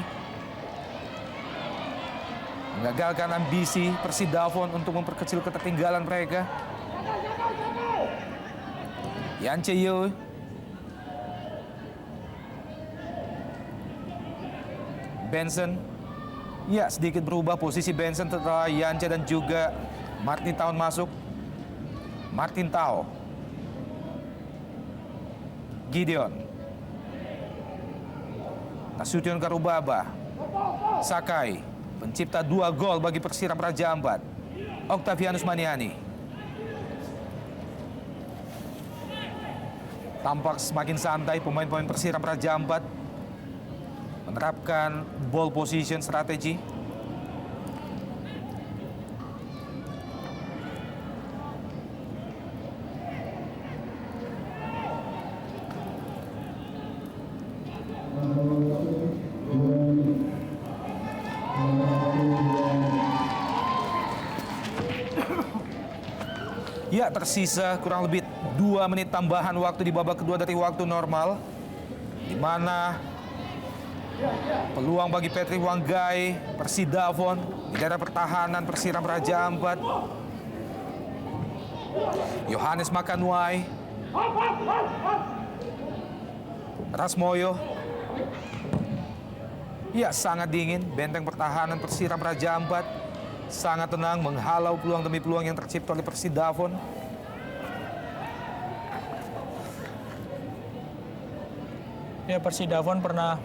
mengagalkan ambisi Persidafon untuk memperkecil ketertinggalan mereka. Yan Chae-yeol, Benson, ya sedikit berubah posisi Benson setelah Yance dan juga Martin Tau masuk. Martin Tau, Gideon, Nasution Karubaba, Sakai, pencipta 2 gol bagi Persiram Raja Ampat, Octavianus Maniani. Tampak semakin santai pemain-pemain Persiram Raja Ampat menerapkan ball position strategi. Ya, tersisa kurang lebih 2 menit tambahan waktu di babak kedua dari waktu normal, di mana peluang bagi Patrick Wanggai, Persidafon, di daerah pertahanan Persiram Raja Ampat, Yohanes Makanwai, Rasmoyo. Ya, sangat dingin. Benteng pertahanan Persiram Raja Ampat sangat tenang menghalau peluang demi peluang yang tercipta oleh Persidafon. ya, Persidafon pernah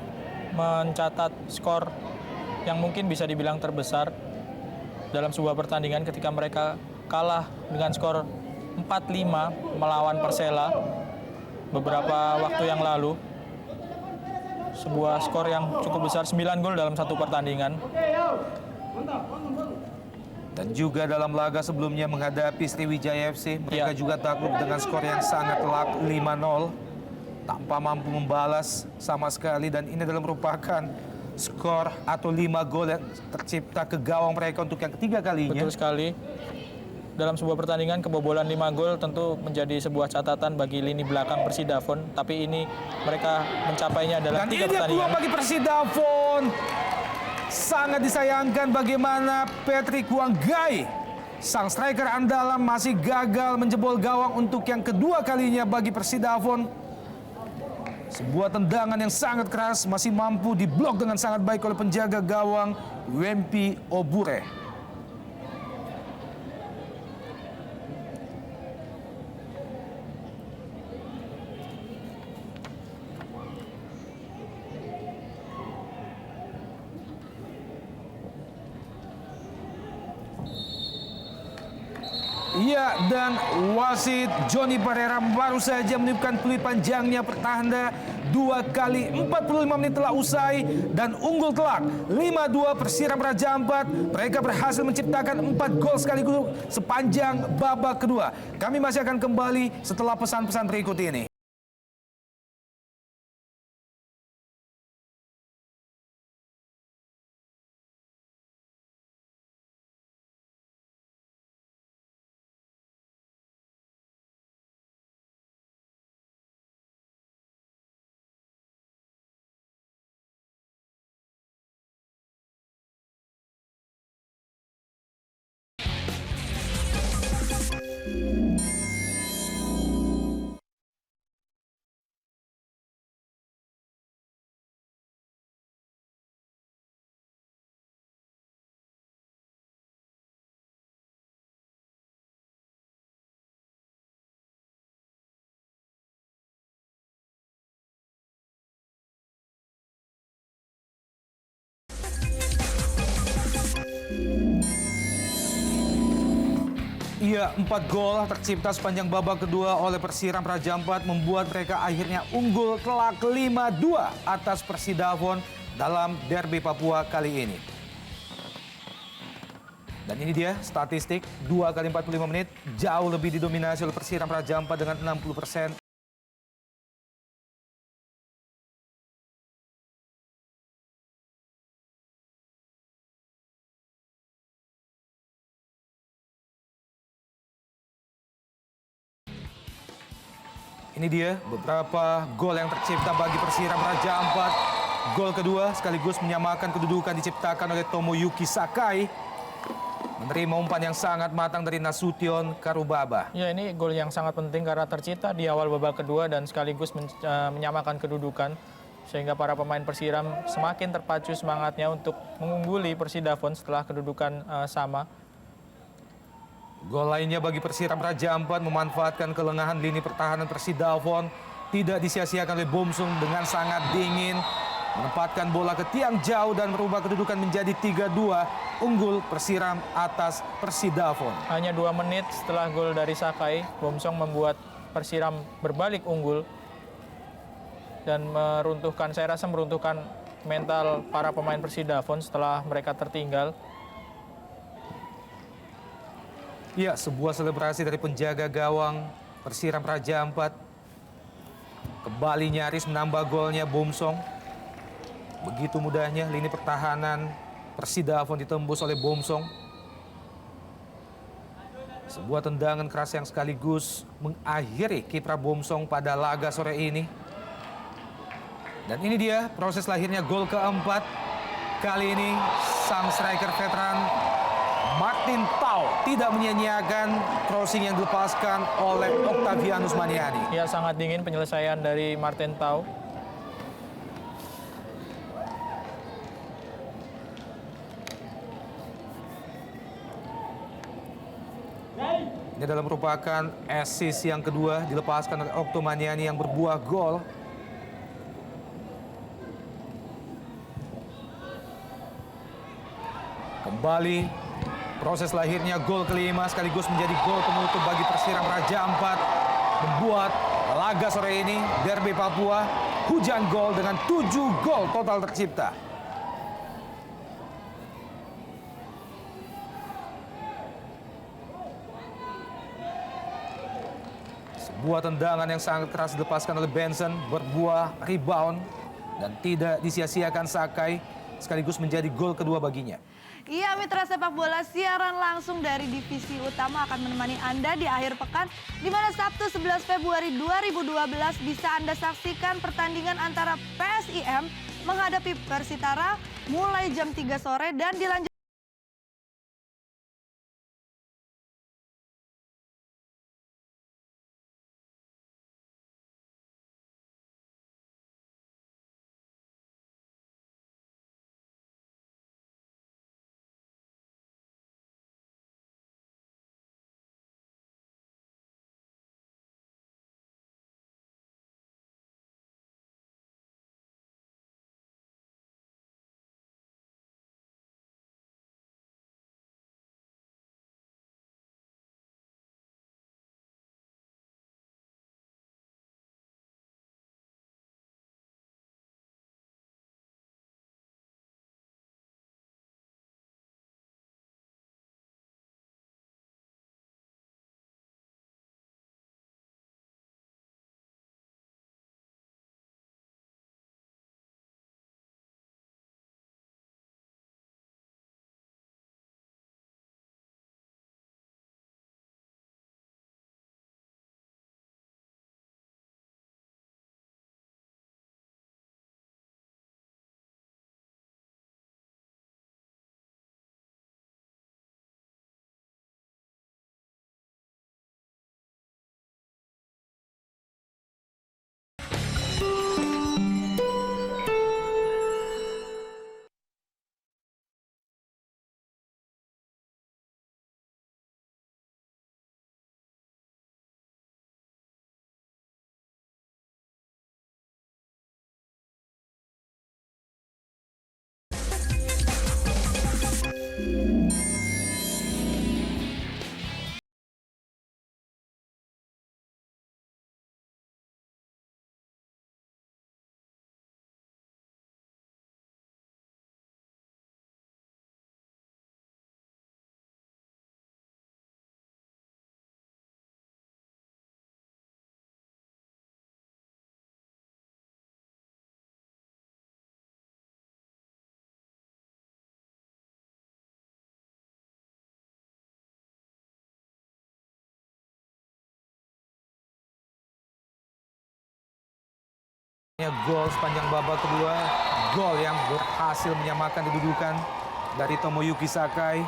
mencatat skor yang mungkin bisa dibilang terbesar dalam sebuah pertandingan ketika mereka kalah dengan skor 4-5 melawan Persela beberapa waktu yang lalu. Sebuah skor yang cukup besar, 9 gol dalam satu pertandingan. Dan juga dalam laga sebelumnya menghadapi Sriwijaya FC, mereka juga takluk dengan skor yang sangat telak 5-0, tanpa mampu membalas sama sekali. Dan ini adalah merupakan skor atau 5 gol yang tercipta ke gawang mereka untuk yang ketiga kalinya. Betul sekali. Dalam sebuah pertandingan kebobolan 5 gol tentu menjadi sebuah catatan bagi lini belakang Persidafon. Tapi ini mereka mencapainya dalam Dan 3 ini dia pertandingan. peluang bagi Persidafon. Sangat disayangkan bagaimana Patrick Wanggai, sang striker andalan, masih gagal menjebol gawang untuk yang kedua kalinya bagi Persidafon. Sebuah tendangan yang sangat keras masih mampu diblok dengan sangat baik oleh penjaga gawang Wempi Obure. Iya, dan wasit Johnny Pereira baru saja meniupkan peluit panjangnya pertahanan 2 kali 45 menit telah usai dan unggul telak 5-2 Persiram Raja Ampat. Mereka berhasil menciptakan 4 gol sekaligus sepanjang babak kedua. Kami masih akan kembali setelah pesan-pesan berikut ini. Ya, 4 gol tercipta sepanjang babak kedua oleh Persiram Praja Ampat membuat mereka akhirnya unggul telak 5-2 atas Persidafon dalam derby Papua kali ini. Dan ini dia statistik, 2 kali 45 menit jauh lebih didominasi oleh Persiram Praja Ampat dengan 60%. Ini dia beberapa gol yang tercipta bagi Persiram Praja Ampat. Gol kedua sekaligus menyamakan kedudukan diciptakan oleh Tomoyuki Sakai. Menerima umpan yang sangat matang dari Nasution Karubaba. Ya, ini gol yang sangat penting karena tercipta di awal babak kedua dan sekaligus menyamakan kedudukan. Sehingga para pemain Persiram semakin terpacu semangatnya untuk mengungguli Persidafon setelah kedudukan sama. Gol lainnya bagi Persiram Praja Ampat memanfaatkan kelengahan lini pertahanan Persidafon. Tidak disia-siakan oleh Bomsung dengan sangat dingin. Menempatkan bola ke tiang jauh dan merubah kedudukan menjadi 3-2. Unggul Persiram atas Persidafon. Hanya 2 menit setelah gol dari Sakai, Bomsong membuat Persiram berbalik unggul. Dan saya rasa meruntuhkan mental para pemain Persidafon setelah mereka tertinggal. Ya, sebuah selebrasi dari penjaga gawang Persiram Praja Ampat. Kembali nyaris menambah golnya Bomsong. Begitu mudahnya lini pertahanan Persidafon ditembus oleh Bomsong. Sebuah tendangan keras yang sekaligus mengakhiri kiprah Bomsong pada laga sore ini. Dan ini dia proses lahirnya gol keempat. Kali ini sang striker veteran Martin Tau tidak menyia-nyiakan crossing yang dilepaskan oleh Octavianus Maniani. Ya, sangat dingin penyelesaian dari Martin Tau. Ini adalah merupakan assist yang kedua dilepaskan oleh Octo Maniani yang berbuah gol. Kembali proses lahirnya gol kelima sekaligus menjadi gol penutup bagi Persiram Praja Ampat. Membuat laga sore ini derby Papua hujan gol dengan 7 gol total tercipta. Sebuah tendangan yang sangat keras dilepaskan oleh Benson berbuah rebound dan tidak disia-siakan Sakai sekaligus menjadi gol kedua baginya. Iya, mitra sepak bola, siaran langsung dari divisi utama akan menemani Anda di akhir pekan, di mana Sabtu 11 Februari 2012 bisa Anda saksikan pertandingan antara PSIM menghadapi Persitara mulai jam 3 sore dan dilanjutkan Gol sepanjang babak kedua, gol yang berhasil menyamakan kedudukan dari Tomoyuki Sakai.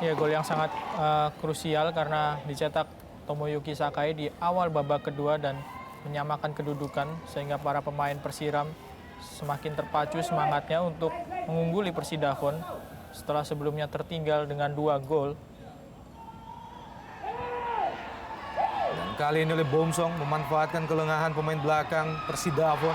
Ya, gol yang sangat krusial karena dicetak Tomoyuki Sakai di awal babak kedua dan menyamakan kedudukan sehingga para pemain Persiram semakin terpacu semangatnya untuk mengungguli Persidafon setelah sebelumnya tertinggal dengan 2 gol. Dan kali ini oleh Bomsong memanfaatkan kelengahan pemain belakang Persidafon.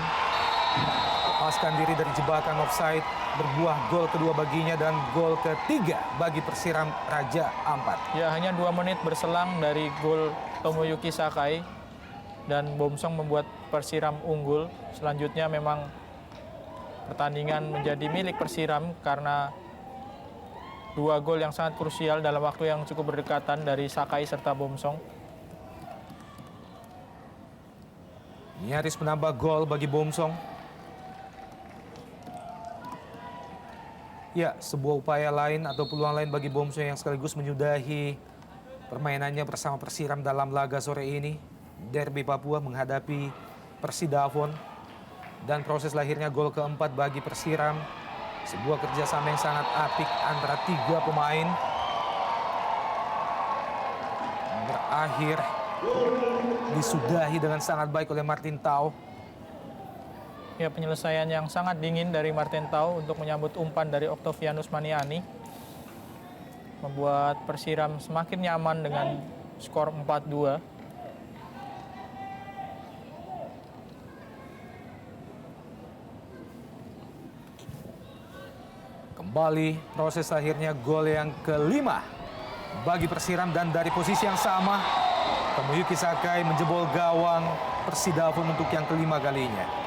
Lepaskan diri dari jebakan offside, berbuah gol kedua baginya dan gol ketiga bagi Persiram Raja Ampat. Ya, hanya 2 menit berselang dari gol Tomoyuki Sakai dan Bomsong membuat Persiram unggul. Selanjutnya memang pertandingan menjadi milik Persiram karena 2 gol yang sangat krusial dalam waktu yang cukup berdekatan dari Sakai serta Bomsong. Nyaris menambah gol bagi Bomsong. Ya, sebuah upaya lain atau peluang lain bagi Bomsong yang sekaligus menyudahi permainannya bersama Persiram dalam laga sore ini. Derby Papua menghadapi Persidafon. Dan proses lahirnya gol keempat bagi Persiram. Sebuah kerjasama yang sangat apik antara 3 pemain. Berakhir disudahi dengan sangat baik oleh Martin Tau. Ya, penyelesaian yang sangat dingin dari Martin Tau untuk menyambut umpan dari Octavianus Maniani membuat Persiram semakin nyaman dengan skor 4-2. Kembali proses akhirnya gol yang kelima bagi Persiram dan dari posisi yang sama Tomoyuki Sakai menjebol gawang Persidafon untuk yang kelima kalinya.